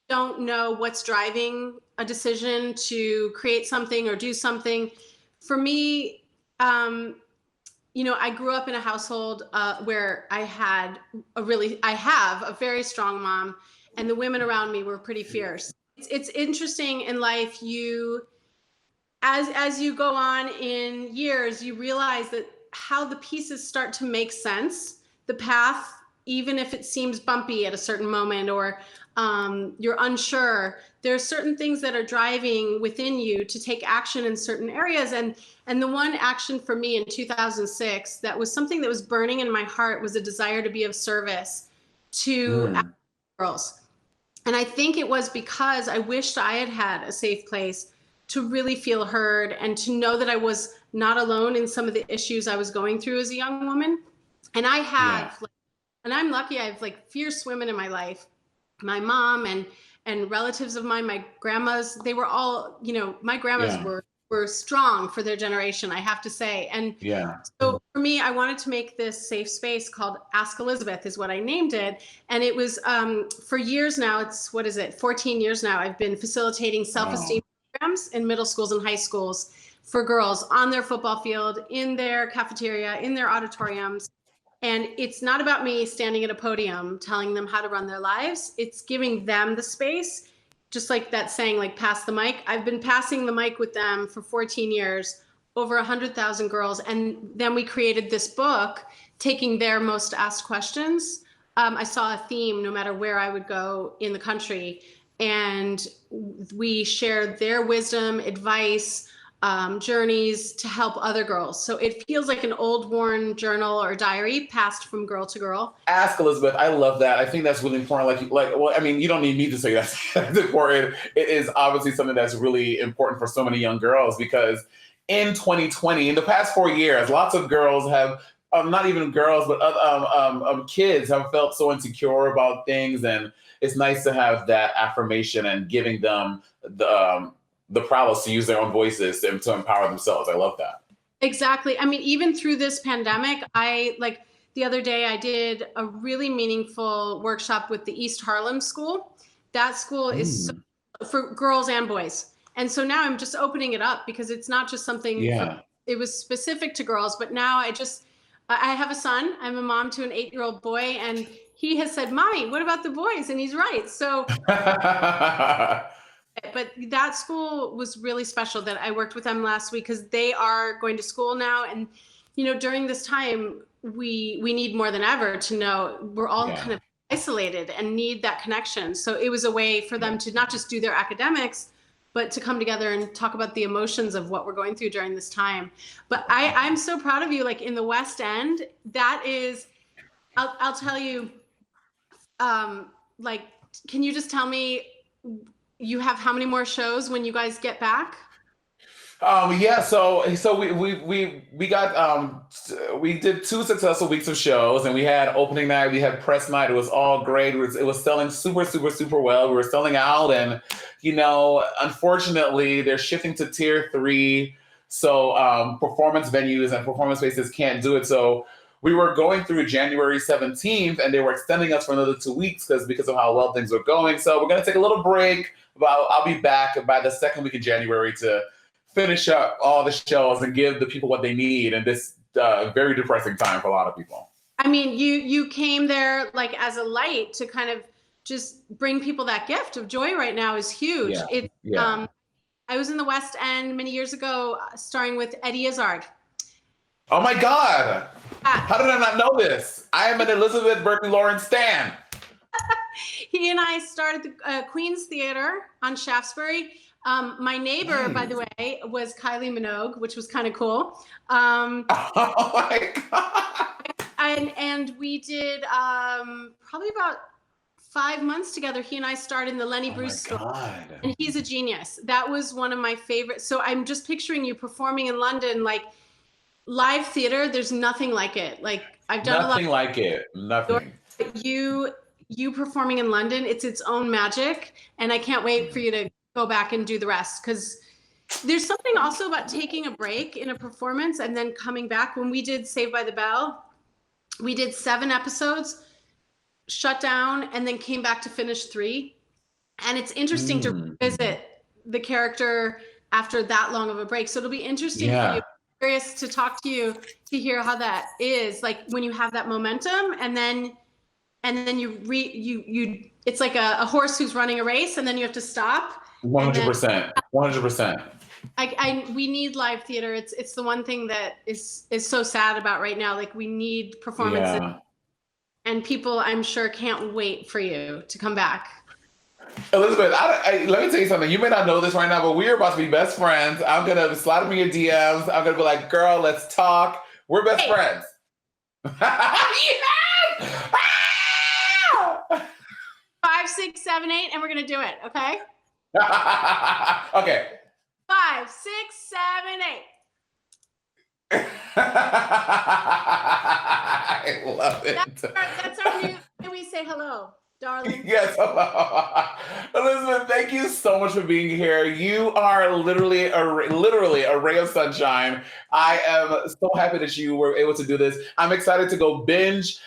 you don't know what's driving a decision to create something or do something. For me, I grew up in a household where I have a very strong mom, and the women around me were pretty fierce. It's interesting in life, as you go on in years, you realize that how the pieces start to make sense, the path, even if it seems bumpy at a certain moment or you're unsure, there are certain things that are driving within you to take action in certain areas. And the one action for me in 2006, that was something that was burning in my heart, was a desire to be of service to girls. And I think it was because I wished I had had a safe place to really feel heard and to know that I was not alone in some of the issues I was going through as a young woman. And I have, and I'm lucky, I have like fierce women in my life. My mom and relatives of mine, my grandmas, they were all, my grandmas were strong for their generation, I have to say. And so for me, I wanted to make this safe space called Ask Elizabeth is what I named it. And it was for years now, 14 years now, I've been facilitating self-esteem programs in middle schools and high schools for girls on their football field, in their cafeteria, in their auditoriums. And it's not about me standing at a podium telling them how to run their lives. It's giving them the space, just like that saying, like, pass the mic. I've been passing the mic with them for 14 years, over 100,000 girls. And then we created this book, taking their most asked questions. I saw a theme no matter where I would go in the country. And we shared their wisdom, advice, journeys to help other girls. So it feels like an old worn journal or diary passed from girl to girl. Ask Elizabeth. I love that. I think that's really important. Well, I mean, you don't need me to say that's important. It is obviously something that's really important for so many young girls, because in 2020, in the past 4 years, lots of girls have, not even girls, but kids have felt so insecure about things. And it's nice to have that affirmation and giving them the prowess to use their own voices and to empower themselves. I love that. Exactly. I mean, even through this pandemic, the other day I did a really meaningful workshop with the East Harlem School. That school is for girls and boys. And so now I'm just opening it up, because it's not just something, it was specific to girls, but now I have a son. I'm a mom to an 8-year-old boy, and he has said, "Mommy, what about the boys?" And he's right. So, but that school was really special that I worked with them last week, because they are going to school now. And, during this time, we need more than ever to know we're all kind of isolated and need that connection. So it was a way for them to not just do their academics, but to come together and talk about the emotions of what we're going through during this time. But I'm so proud of you. Like in the West End, that is, I'll tell you, can you just tell me, you have how many more shows when you guys get back? So we did 2 successful weeks of shows, and we had opening night, we had press night. It was all great. It was selling super, super, super well. We were selling out, and unfortunately, they're shifting to tier 3. So performance venues and performance spaces can't do it. So we were going through January 17th, and they were extending us for another 2 weeks because of how well things were going. So we're going to take a little break. But I'll be back by the second week of January to finish up all the shows and give the people what they need in this very depressing time for a lot of people. I mean, you came there like as a light to kind of just bring people that gift of joy right now is huge. I was in the West End many years ago starring with Eddie Izzard. Oh my God. How did I not know this? I am an Elizabeth Berkley Lauren stan. He and I started the Queen's Theater on Shaftesbury. My neighbor, by the way, was Kylie Minogue, which was kind of cool. Oh my God. And we did probably about 5 months together. He and I starred in the Lenny Bruce story. And he's a genius. That was one of my favorites. So I'm just picturing you performing in London, like live theater. There's nothing like it. Like I've done nothing like it. Nothing. You performing in London, it's its own magic. And I can't wait for you to go back and do the rest, because there's something also about taking a break in a performance and then coming back. When we did Saved by the Bell, we did 7 episodes, shut down, and then came back to finish 3. And it's interesting to visit the character after that long of a break. So it'll be interesting for you. Curious to talk to you to hear how that is, like when you have that momentum and then you it's like a horse who's running a race and then you have to stop. 100%. 100%. We need live theater. It's the one thing that is so sad about right now. Like we need performances, and people I'm sure can't wait for you to come back. Elizabeth, let me tell you something. You may not know this right now, but we're about to be best friends. I'm going to slide them in your DMs. I'm going to be like, girl, let's talk. We're best friends. Yes! 5, 6, 7, 8, and we're going to do it. Okay. Okay. 5, 6, 7, 8. I love it. That's our new. Can we say hello, darling? Yes, hello. Elizabeth, thank you so much for being here. You are literally a ray of sunshine. I am so happy that you were able to do this. I'm excited to go binge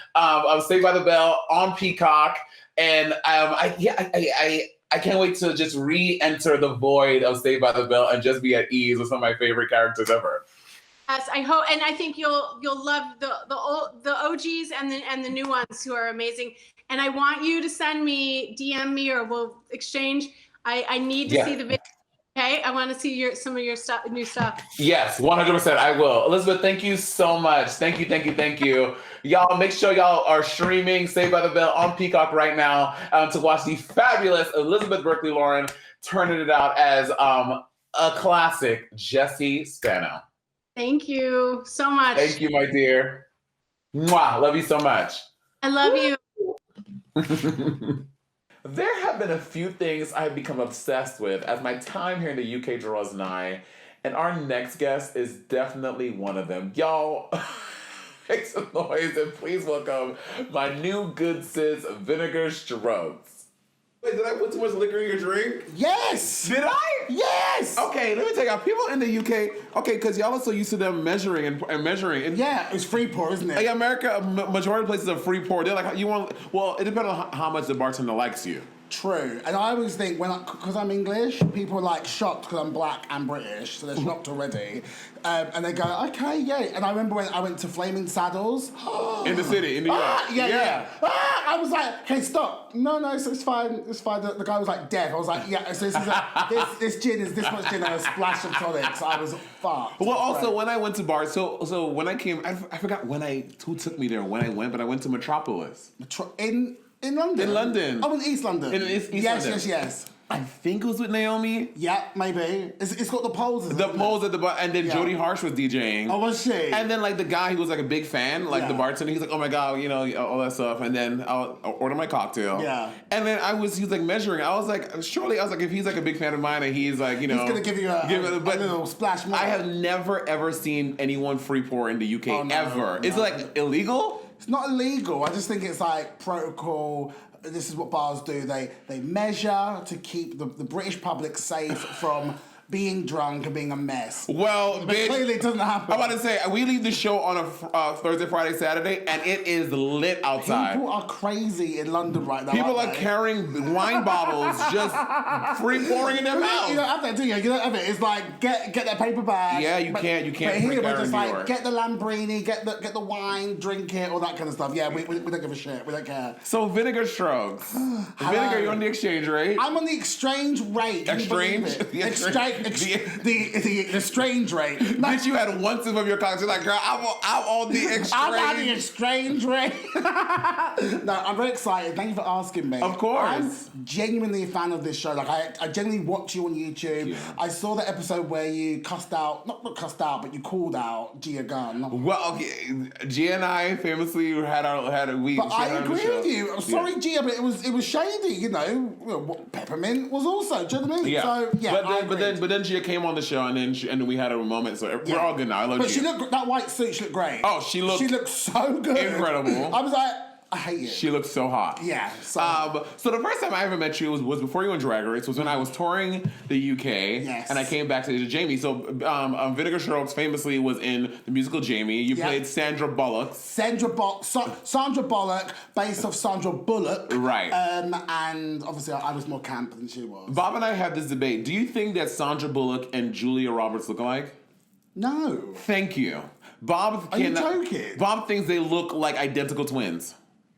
Saved by the Bell on Peacock, and I can't wait to just re-enter the void of Saved by the Bell and just be at ease with some of my favorite characters ever. Yes, I hope, and I think you'll love the OGs and the new ones who are amazing. And I want you to DM me, or we'll exchange. I need to see the video. Okay, I want to see some of your new stuff. Yes, 100%. I will. Elizabeth, thank you so much. Thank you. Y'all, make sure y'all are streaming Saved by the Bell on Peacock right now to watch the fabulous Elizabeth Berkley Lauren turning it out as a classic, Jessie Spano. Thank you so much. Thank you, my dear. Mwah, love you so much. I love you. There have been a few things I've become obsessed with as my time here in the UK draws nigh, and our next guest is definitely one of them. Y'all, make some noise and please welcome my new good sis, Vinegar Strokes. Wait, did I put too much liquor in your drink? Yes! Did I? Yes! Okay, let me tell y'all, people in the UK, okay, because y'all are so used to them measuring and measuring. And Yeah, it's free pour, isn't it? like America, majority of places are free pour. They're like, you want, well, it depends on how much the bartender likes you. True. And I always think, because I'm English, people are like shocked because I'm black and British, so they're shocked already. And they go, okay, yeah. And I remember when I went to Flaming Saddles. In the city, in New York. Yeah. I was like, okay, stop. No, it's fine. It's fine. The guy was like, Dev. I was like, yeah, so this gin is this much gin and a splash of tonic. So I was fucked. Well, also, when I went to bars, so when I came, I forgot who took me there when I went, but I went to Metropolis. In London? In London. Oh, in East London. In East London. Yes. I think it was with Naomi. Yeah, maybe. It's got the poles. The poles at the bar, and then Jodie Harsh was DJing. Oh, was she? And then like the guy who was like a big fan, like the bartender, he's like, oh my god, all that stuff. And then I'll order my cocktail. Yeah. And then he was like measuring. I was like, if he's like a big fan of mine, and he's like, he's gonna give you a little splash more. I have never ever seen anyone free pour in the UK ever. No. Is it like illegal? It's not illegal. I just think it's like protocol. This is what bars do. They measure to keep the British public safe from being drunk and being a mess. Well, but bitch, clearly it doesn't happen. I'm about to say, we leave the show on a Thursday, Friday, Saturday, and it is lit outside. People are crazy in London right now. People are carrying wine bottles, just free pouring in their mouth. You don't have that, do you? You don't have it. It's like get that paper bag. Yeah, you can't. But here we're just like York. get the Lambrini, get the wine, drink it, all that kind of stuff. Yeah, we don't give a shit. We don't care. So Vinegar Strokes. Vinegar, you're on the exchange rate. I'm on the exchange rate. The strange rate. Bitch, you had one sip of your cocktail. Like, girl, I'm on the exchange. I'm on the exchange rate. No, I'm very excited. Thank you for asking me. Of course. I'm genuinely a fan of this show. Like, I genuinely watch you on YouTube. Yeah. I saw the episode where you cussed out, not cussed out, but you called out Gia Gunn. Well, okay, Gia and I famously had a week. But I agree with you. I'm sorry, Gia, but it was shady. You know, Peppermint was also. Do you know what I mean? Yeah. So yeah. But then Gia came on the show, and then we had a moment. So we're all good now. I love But Gia. she looked that white suit. She looked great. Oh, she looked so good. Incredible. I was like, I hate you. She looked so hot. Yeah. So the first time I ever met you was before you went Drag Race. Was when I was touring the UK. Yes. And I came back to Jamie. So Vinegar Strokes famously was in the musical Jamie. You played Sandra Bullock. Sandra Bullock, based off Sandra Bullock. Right. And obviously I was more camp than she was. Bob and I had this debate. Do you think that Sandra Bullock and Julia Roberts look alike? No. Thank you. Bob. Are you joking? Bob thinks they look like identical twins.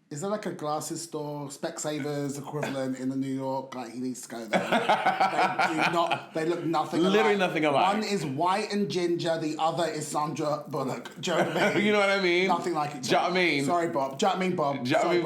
Is there like a glasses store, Specsavers equivalent in the New York? Like, he needs to go there. They look nothing alike. Literally nothing alike. One is white and ginger, the other is Sandra Bullock. Do you know what I mean? You know what I mean? Nothing like each other. Do you know what I mean? Sorry, Bob. Do you know what I mean, Bob? Do you know what I mean,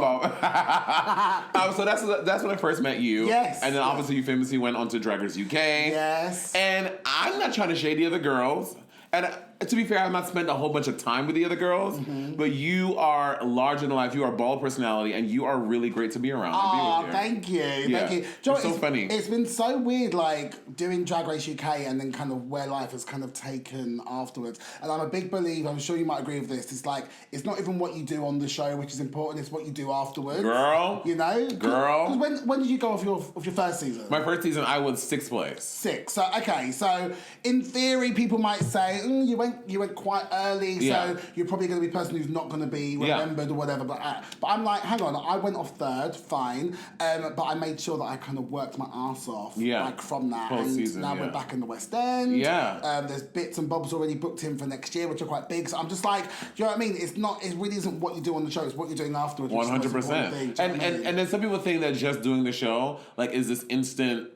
Bob? So that's when I first met you. Yes. And then obviously you famously went on to Drag Race UK. Yes. And I'm not trying to shade the other girls. And to be fair, I've not spent a whole bunch of time with the other girls, but you are larger than life. You are a ball personality, and you are really great to be around. Oh, thank you. Yeah. Thank you. You're so funny. It's been so weird, like, doing Drag Race UK and then kind of where life has kind of taken afterwards. And I'm a big believer, I'm sure you might agree with this, it's like, it's not even what you do on the show which is important, it's what you do afterwards. Girl. You know? Girl. When did you go off your first season? My first season, I was 6th place. 6. So, okay, so in theory, people might say, you went quite early, so you're probably going to be a person who's not going to be remembered or whatever. But I'm like, hang on, I went off 3rd, fine, but I made sure that I kind of worked my ass off, like from that. Whole and season, now we're back in the West End. Yeah. There's bits and bobs already booked in for next year, which are quite big. So I'm just like, do you know what I mean? It really isn't what you do on the show; it's what you're doing afterwards. 100%. And then some people think that just doing the show is this instant.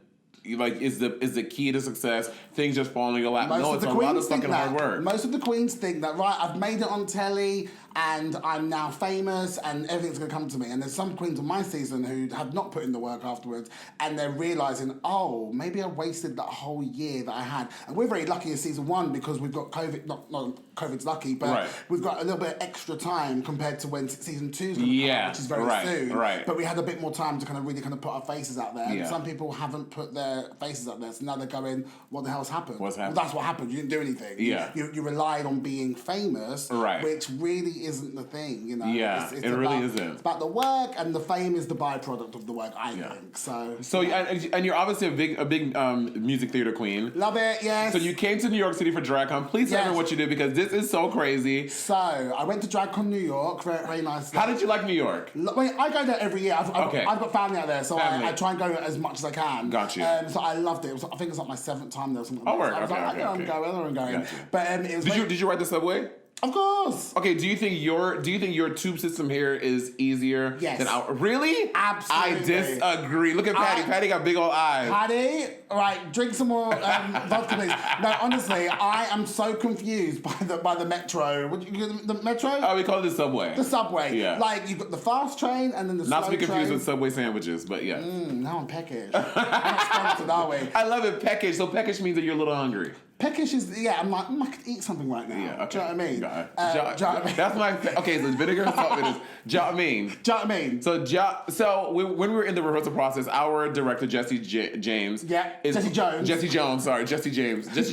Is the key to success? Things just fall in your lap. No, it's a lot of fucking hard work. Most of the queens think that, right, I've made it on telly, and I'm now famous, and everything's going to come to me. And there's some queens on my season who have not put in the work afterwards, and they're realising, oh, maybe I wasted that whole year that I had. And we're very lucky in season 1 because we've got COVID, not COVID's lucky, but we've got a little bit extra time compared to when season 2's going to come out, which is very soon. Right. But we had a bit more time to kind of really kind of put our faces out there. And some people haven't put their faces out there, so now they're going, what the hell's happened? What's happened? Well, that's what happened. You didn't do anything. Yeah. You relied on being famous, which really isn't the thing, you know. Yeah, it's it really isn't. It's about the work, and the fame is the byproduct of the work, I think. So and you're obviously a big music theater queen. Love it, yes. So you came to New York City for DragCon. Please tell me what you did, because this is so crazy. So I went to DragCon New York, very, very nice. How did you like New York? Wait, I go there every year. I've got family out there, so I try and go as much as I can. Got you. So I loved it. I think it's like my 7th time there or something. Oh, work. I was I'm going. But it was did you ride the subway? Of course. Okay, do you think your tube system here is easier than our... Really? Absolutely. I disagree. Look at Patty. Patty got big old eyes. Patty, all right, drink some more vodka, please. No, honestly, I am so confused by the metro. The metro? Oh, we call it the subway. The subway. Yeah. Like, you've got the fast train and then the slow Not to be confused train. with Subway sandwiches, but yeah. Now I'm peckish. We're not sponsored, are we? I love it, peckish. So peckish means that you're a little hungry. Peckish is, I'm like, I could eat something right now. Yeah, okay. Do you know what I mean? Do you know what I mean? That's my... Okay, so vinegar and salt vinegar. Do you know what I mean? Do you know what I mean? So when we were in the rehearsal process, our director, Jesse James... Yeah, Jesse Jones. Jesse James. Jesse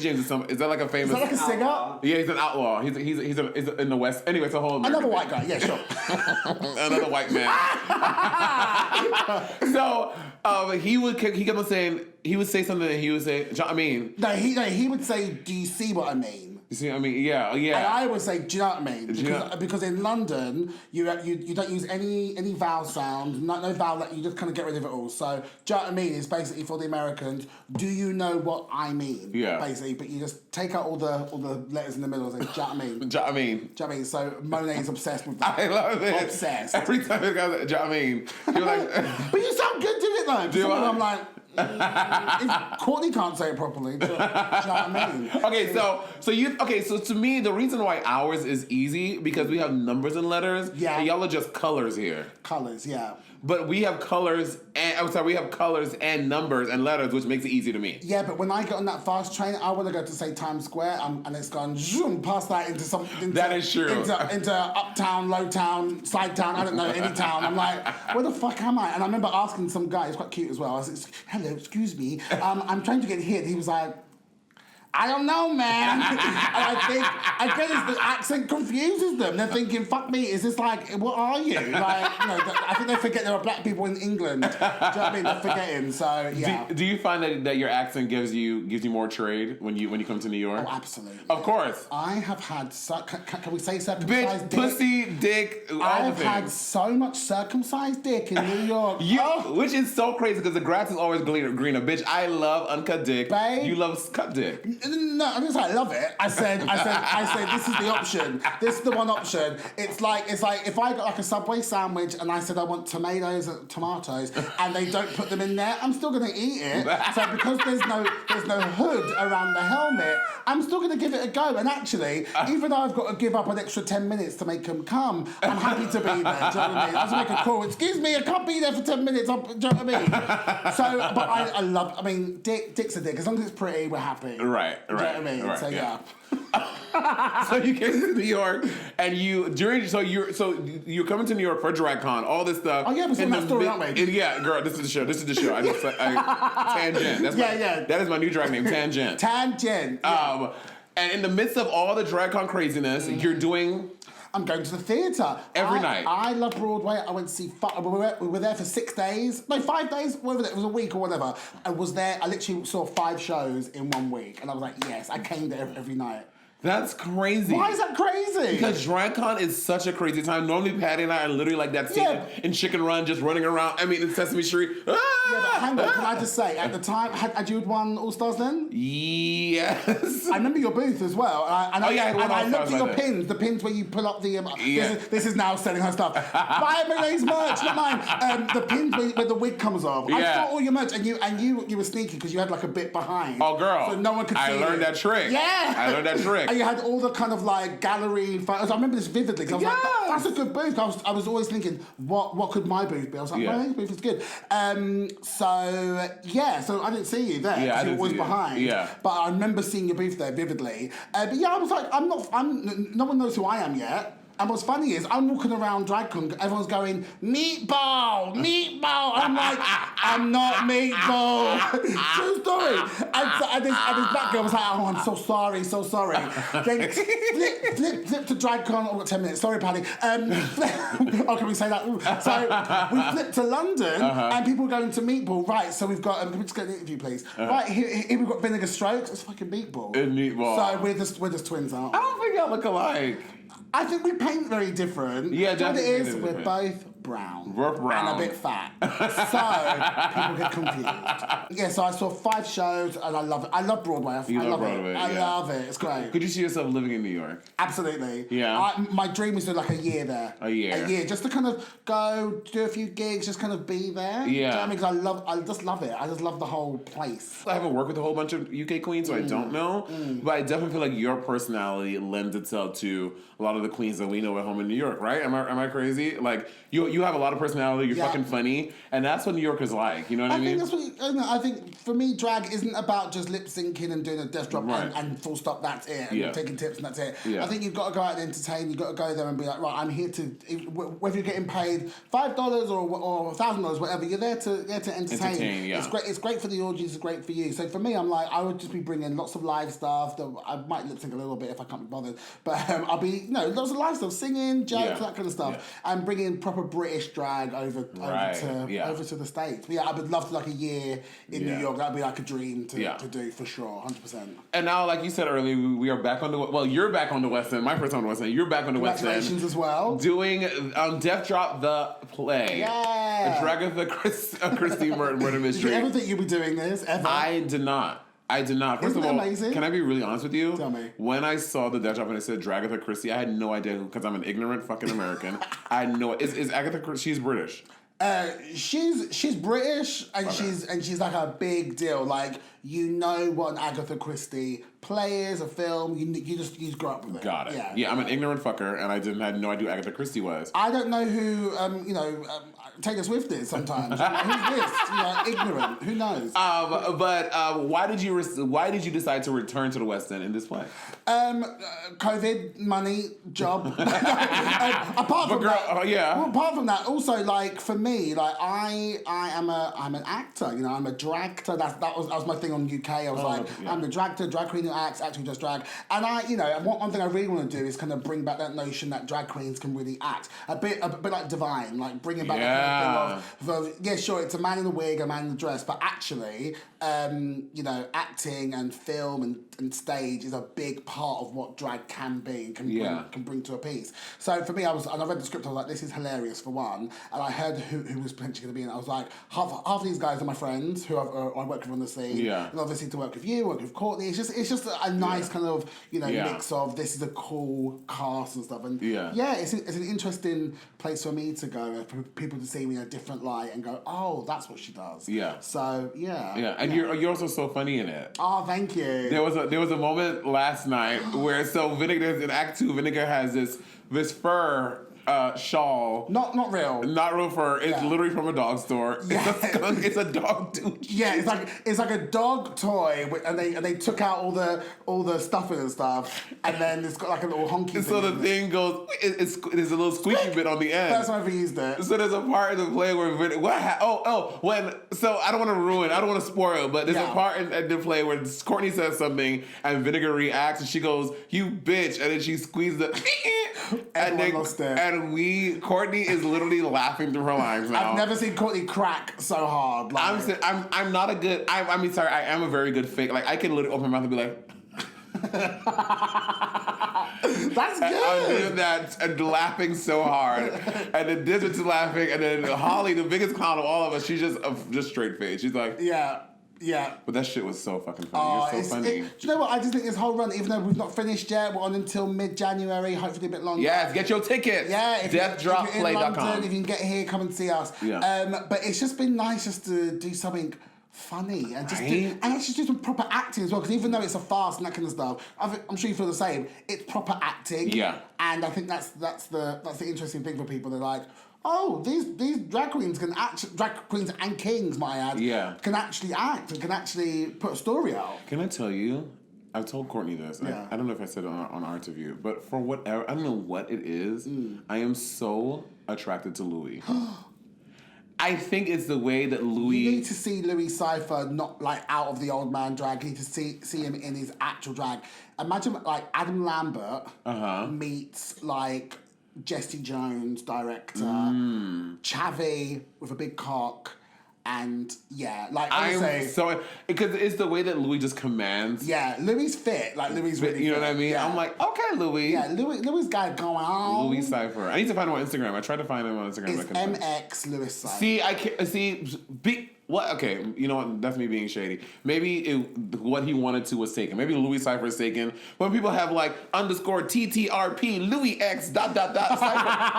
James is that like a famous... Is that like a singer? Yeah, he's an outlaw. He's in the West. Anyway, it's a whole... Another white guy, yeah, sure. Another white man. So he kept on saying... He would say something and he would say, I mean... No, he would say, do you see what I mean? You see what I mean? Yeah. And I would say, do you know what I mean? Because in London, you don't use any vowel sound, no vowel, you just kind of get rid of it all. So, do you know what I mean? It's basically for the Americans, do you know what I mean? Yeah. Basically, but you just take out all the letters in the middle and say, do you know what I mean? Do you know what I mean? Do you know what I mean? So, Monet's obsessed with that. I love it. Obsessed. Every time it goes, do you know what I mean? You're like... But you sound good doing it though. Do I? I'm like... if Courtney can't say it properly, do you know what I mean? Okay, so to me, the reason why ours is easy because we have numbers and letters. Yeah. And y'all are just colors here. Colors, yeah. But we have colors and numbers and letters, which makes it easy to me. Yeah, but when I get on that fast train, I want to go to say Times Square, and it's gone zoom past that into something. That is true. Into uptown, low town, side town. I don't know, any town. I'm like, where the fuck am I? And I remember asking some guy, he's quite cute as well. I was like, hello, excuse me, I'm trying to get hit. He was like, I don't know, man. And I guess the accent confuses them. They're thinking, fuck me, is this like, what are you? Like, I think they forget there are black people in England. Do you know what I mean? They're forgetting, so yeah. Do you find that your accent gives you more trade when you come to New York? Oh, absolutely. Of course. I have had, can we say circumcised dick? Pussy, dick, all I've had so much circumcised dick in New York. Which is so crazy because the grass is always greener. Bitch, I love uncut dick. Babe. You love cut dick. No, I didn't say I love it. I said this is the option. This is the one option. It's like if I got like a Subway sandwich and I said I want tomatoes and they don't put them in there, I'm still gonna eat it. So because there's no hood around the helmet, I'm still gonna give it a go. And actually, even though I've got to give up an extra 10 minutes to make them come, I'm happy to be there. Do you know what I mean? I just make a call. Excuse me, I can't be there for 10 minutes. Do you know what I mean? So, but I love. I mean, dick's a dick. As long as it's pretty, we're happy. Right. Do you know what I mean? Right, so yeah. So you came to New York, and you're coming to New York for DragCon, all this stuff. Oh yeah, but it's that story, aren't we? Yeah, girl, this is the show. Tangent. That is my new drag name, Tangent. Tangent. Yeah. And in the midst of all the DragCon craziness, you're doing. I'm going to the theatre. Every night. I love Broadway. I went to see... We were there for 6 days. No, 5 days. Whatever. It was a week or whatever. I was there. I literally saw 5 shows in 1 week. And I was like, yes, I came there every night. That's crazy. Why is that crazy? Because DragCon is such a crazy time. Normally, Patty and I are literally like that scene in Chicken Run, just running around. I mean, in Sesame Street. Ah! Yeah, but hang on, can I just say, at the time, had you won All Stars then? Yes. I remember your booth as well. I looked at your pins, the pins where you pull up the... This is now selling her stuff. Buy Monét's merch, not mine. The pins where the wig comes off. I saw all your merch, and you were sneaky because you had like a bit behind. Oh, girl. So no one could see I learned that trick. Yeah. I learned that trick. And you had all the kind of like gallery photos. I remember this vividly because I was like, that's a good booth. I was always thinking, what could my booth be? I was like, my booth is good. So I didn't see you there. Yeah, I didn't was see you. behind. Yeah. But I remember seeing your booth there vividly. But yeah, I was like, no one knows who I am yet. And what's funny is I'm walking around DragCon, everyone's going, meatball, meatball. I'm like, I'm not meatball. True story. And this black girl was like, oh, I'm so sorry. Then flip to DragCon. Oh, 10 minutes. Sorry, Paddy. Oh, can we say that? Ooh. So we flipped to London and people were going to meatball. Right, so we've got, can we just get an interview, please? Right, here we've got Vinegar Strokes. It's fucking meatball. It's meatball. So we're just twins, aren't we? I don't think y'all look alike. I think we paint very different. Yeah, what it is, definitely we're both brown. We're brown. And a bit fat. So people get confused. Yeah, so I saw 5 shows and I love it. I love Broadway. I love Broadway, it. I love it. It's great. Could you see yourself living in New York? Absolutely. Yeah. My dream is to do like a year there. A year. Just to kind of go do a few gigs, just kind of be there. Yeah. Do you know what I mean? Because I just love it. I just love the whole place. I haven't worked with a whole bunch of UK queens, so I don't know. But I definitely feel like your personality lends itself to a lot of the queens that we know at home in New York, right? Am I crazy? Like you have a lot of personality. You're fucking funny, and that's what New York is like. You know what I mean? I think for me, drag isn't about just lip syncing and doing a death drop and full stop. That's it. And taking tips and that's it. Yeah. I think you've got to go out and entertain. You've got to go there and be like, right, I'm here to. Whether you're getting paid $5 or $1,000, whatever, you're there to entertain. Yeah. It's great. It's great for the audience. It's great for you. So for me, I'm like, I would just be bringing lots of live stuff. I might lip sync a little bit if I can't be bothered, but I'll be lots of live stuff, singing, jokes, that kind of stuff, and bringing proper British drag over to the States. But yeah, I would love to like a year in New York. That'd be like a dream to do for sure, 100%. And now, like you said earlier, we are back on you're back on the West End. My first on the West End. You're back on the West End. Congratulations as well. Doing Death Drop the play. Yeah. Dragatha Christie Murder Mystery. Did you ever think you'd be doing this ever? I did not. First of all, amazing? Can I be really honest with you? Tell me. When I saw the Death Drop and it said Dragatha Christie, I had no idea because I'm an ignorant fucking American. I had no. Is Agatha Christie? She's British. She's British and she's like a big deal. Like what an Agatha Christie play is, a film. You just grew up with it. Got it. Yeah, I'm an ignorant fucker, and I had no idea who Agatha Christie was. I don't know who Taylor Swift is sometimes. Who's this? Ignorant. Who knows? But why did you decide to return to the West End in this play? COVID, money, job. Apart from that, also like for me, like I'm an actor. I'm a dragter. That was my thing on UK. I was I'm the dragter, drag queen who acts, actually does drag. And one thing I really want to do is kind of bring back that notion that drag queens can really act. A bit like Divine, like bringing back that kind of thing of sure, it's a man in a wig, a man in a dress, but actually, acting and film and stage is a big part of what drag can be and can bring to a piece. So for me, I read the script, I was like, this is hilarious for one, and I heard who was potentially going to be in it. I was like, half of these guys are my friends who I work with on the scene, and obviously to work with you, work with Courtney, it's just a nice kind of mix of this is a cool cast and stuff, and it's an interesting place for me to go, for people to see me in a different light and go, oh, that's what she does. Yeah. So and you're also so funny in it. Oh, thank you. There was a moment last night where Vinegar in Act 2, Vinegar has this fur shawl. Not real. Not real fur. It's literally from a dog store. Yeah. It's a skunk. It's a dog douche. Yeah, it's like a dog toy, and they took out all the stuffing and stuff, and then it's got like a little honky. So the thing goes. There's a little squeaky bit on the end. That's why we used it. So there's a part in the play where so I don't want to ruin. I don't want to spoil, but there's a part in the play where Courtney says something and Vinegar reacts, and she goes, "You bitch," and then she squeezes the. And Courtney is literally laughing through her lines now. I've never seen Courtney crack so hard. Like. I'm not a good. I mean, sorry, I am a very good fake. Like I can literally open my mouth and be like. That's good. I'm doing that and laughing so hard. And then Dizzard's laughing. And then Holly, the biggest clown of all of us, she's just straight face. She's like... Yeah. But that shit was so fucking funny. You're so funny. Do you know what? I just think this whole run, even though we've not finished yet, we're on until mid-January, hopefully a bit longer. Yes, get your tickets. Yeah, DeathDropPlay.com. If you can get here, come and see us. Yeah. But it's just been nice just to do something funny and just and actually do some proper acting as well, because even though it's a farce and that kind of stuff, I'm sure you feel the same. It's proper acting. Yeah. And I think that's the interesting thing for people. They're like, oh, these drag queens and kings, might I add, can actually act and can actually put a story out. Can I tell you? I've told Courtney this. Yeah. I don't know if I said it on our interview, but for whatever, I don't know what it is, I am so attracted to Louis. I think it's the way that Louis... You need to see Louis Cypher not like out of the old man drag. You need to see him in his actual drag. Imagine like Adam Lambert meets like Jesse Jones, director, Chavi with a big cock, and because it's the way that Louis just commands. Yeah, Louis fit. Like Louis really. You know fit. what I mean? Yeah. I'm like, okay, Louis. Yeah, Louis got it going on. Louis Cypher. I need to find him on Instagram. I tried to find him on Instagram. It's MX Louis Cypher. See, I can't what? Okay, you know what? That's me being shady. Maybe what he wanted to was taken. Maybe Louis Cypher is taken. When people have like _TTRP Louis X ... Cypher,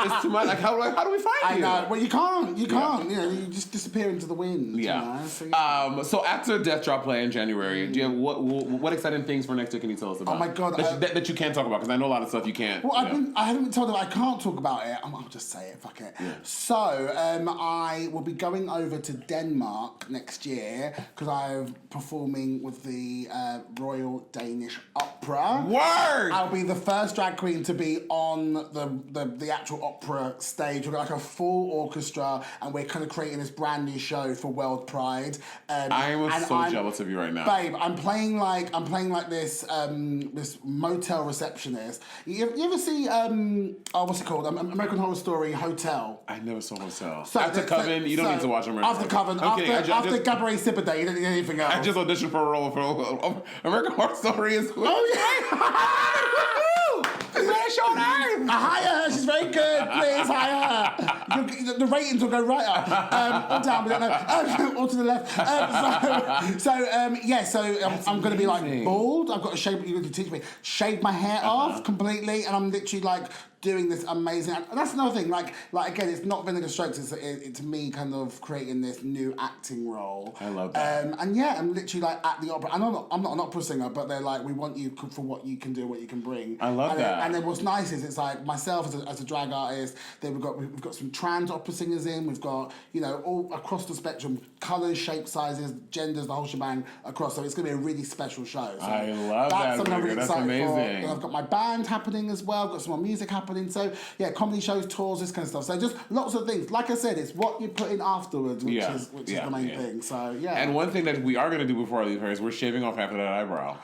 it's too much. Like how do we find you? I know. Well, you can't. You can't. You know, you just disappear into the wind. Yeah. You know? So after Death Drop Play in January, do you have what exciting things for next year can you tell us about? Oh my God, that you can't talk about, because I know a lot of stuff you can't. Well, I haven't been told that I can't talk about it. I'll just say it. Fuck it. Yeah. So I will be going over to Denmark next year because I'm performing with the Royal Danish Opera. Word! I'll be the first drag queen to be on the actual opera stage. We've got like a full orchestra, and we're kind of creating this brand new show for World Pride. I am so jealous of you right now, babe. I'm playing like this this motel receptionist. You ever see what's it called? American Horror Story Hotel. I never saw Hotel. So after Coven, you don't need to watch American After Coven, after Gabourey Sipperdate, you don't need anything else. I just auditioned for a role for American Horror Story. Where's your name? Hire her. She's very good. Please hire her. The ratings will go right up or down. We don't know. Or to the left. So I'm going to be like bald. I've got to shave. You're going to teach me. Shave my hair off completely, and I'm literally like doing this amazing. And that's another thing. Like again, it's not Vinegar Strokes. It's me kind of creating this new acting role. I love that. And yeah, I'm literally like at the opera. I'm not an opera singer, but they're like, we want you for what you can do, what you can bring. I love that. And then what's nice is it's like myself as a drag artist. Then we've got some trans opera singers in. We've got all across the spectrum, colours, shapes, sizes, genders, the whole shebang across. So it's going to be a really special show. So I love that. That's something I'm really excited amazing. for. And I've got my band happening as well. I've got some more music happening. So yeah, comedy shows, tours, this kind of stuff. So just lots of things. Like I said, it's what you put in afterwards, which is the main thing. So yeah. And one thing that we are going to do before I leave here is we're shaving off half of that eyebrow.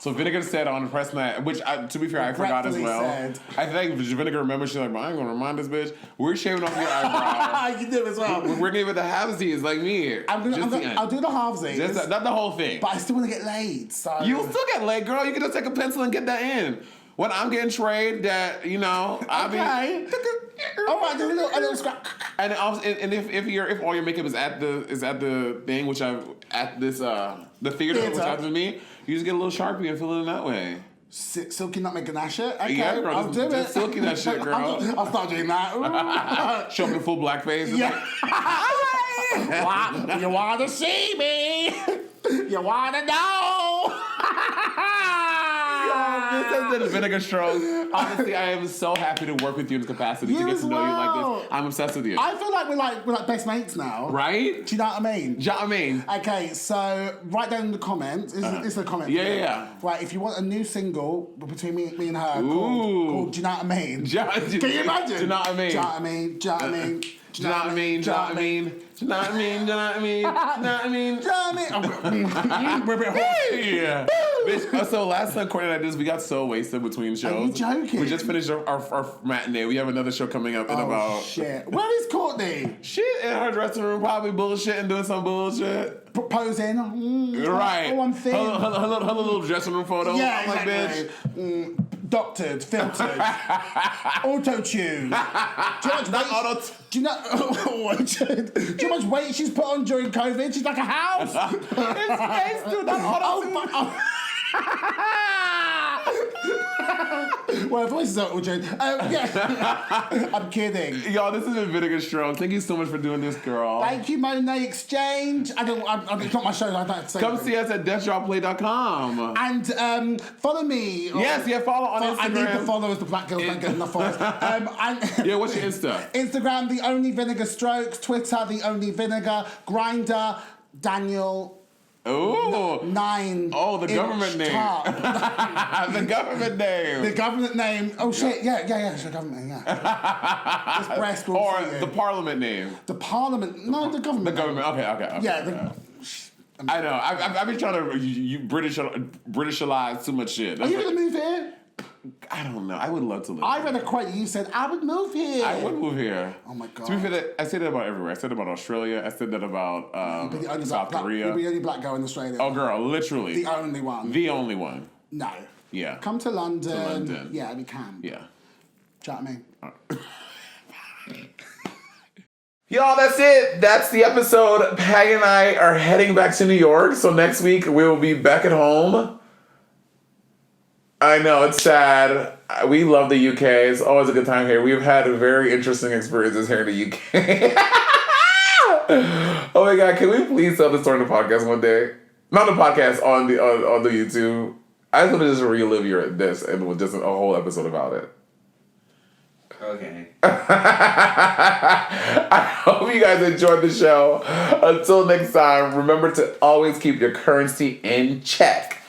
So Vinegar said on the press night, which to be fair, I forgot as well. I think Vinegar remembers. She's like, I ain't gonna remind this bitch. We're shaving off your eyebrow. You do as well. We're giving the halvesies like me. I'll do the halvesies. Not the whole thing. But I still want to get laid. So you'll still get laid, girl. You can just take a pencil and get that in. When I'm getting trade, that I'll be. All right, do a little scrap. And if all your makeup is at the thing, which at this the theater, which happens to me, you just get a little Sharpie and fill it in that way. Silky nutmeg ganache shit? Okay, yeah, girl, I'll do it. Silky that shit, girl. I'll start doing that. Show up in full blackface. Yeah. You want to see me? You want to know? This has been Vinegar Strokes. Honestly, I am so happy to work with you in this capacity, to get to know you like this. I'm obsessed with you. I feel like we're like best mates now. Right? Do you know what I mean? Do you know what I mean? Okay, so write down in the comments. This is a comment. Yeah. Right, if you want a new single between me and her called Do You Know What I Mean? Can you imagine? Do you know what I mean? Do you know what I mean? Do you know what I mean? Do you know what I mean? Do you know what I mean? Do you know what I mean? Do you know what I mean? Do you know what I mean? Do you know what I mean? We're a bit hot. Yeah. Bitch, so last time Courtney and I did this, we got so wasted between shows. Are you joking? We just finished our matinee. We have another show coming up in about... shit. Where is Courtney? Shit, in her dressing room, probably bullshitting, doing some bullshit. Proposing. Right. Oh, I'm thin. Her little dressing room photo. Yeah, I'm exactly. like, bitch. doctored, filtered, auto-tuned. Do you know how much weight she's put on during COVID? She's like a house. It's nice, dude. Not auto-tuned. Well, voices are all joking. Yeah. I'm kidding. Y'all, this has been Vinegar Strokes. Thank you so much for doing this, girl. Thank you, Monét X Change. It's not my show. I don't have to say Come anything. see us at DeathDropPlay.com. And follow me. Follow on Instagram. I need the followers. The black girls don't get enough followers. Yeah, what's your Insta? Instagram, The Only Vinegar Strokes. Twitter, The Only Vinegar. Grindr, Daniel. Ooh. 9. Oh, the government name. The government name. The government name. Oh shit! Yeah. It's the government name. Yeah. This breast will Or see you. the parliament name. The parliament. No, the government. The government. Okay. Yeah. I know. I've been trying to Britishalize too much shit. Are you gonna move here? I don't know. I would love to live. I read a quote. You said I would move here. I would move here. Oh my god. To be fair, I say that about everywhere. I said that about Australia. I said that about South Korea. You're the only black girl in Australia. Oh, girl, literally. The only one. The only one. No. Yeah. Come to London. To London. Yeah, we can. Yeah. Chat me. Y'all, that's it. That's the episode. Peggy and I are heading back to New York. So next week we will be back at home. I know, it's sad. We love the UK. It's always a good time here. We've had very interesting experiences here in the UK. Oh my God, can we please tell the story on the podcast one day? Not the podcast, on the YouTube. I just want to just relive this and with just a whole episode about it. Okay. I hope you guys enjoyed the show. Until next time, remember to always keep your currency in check.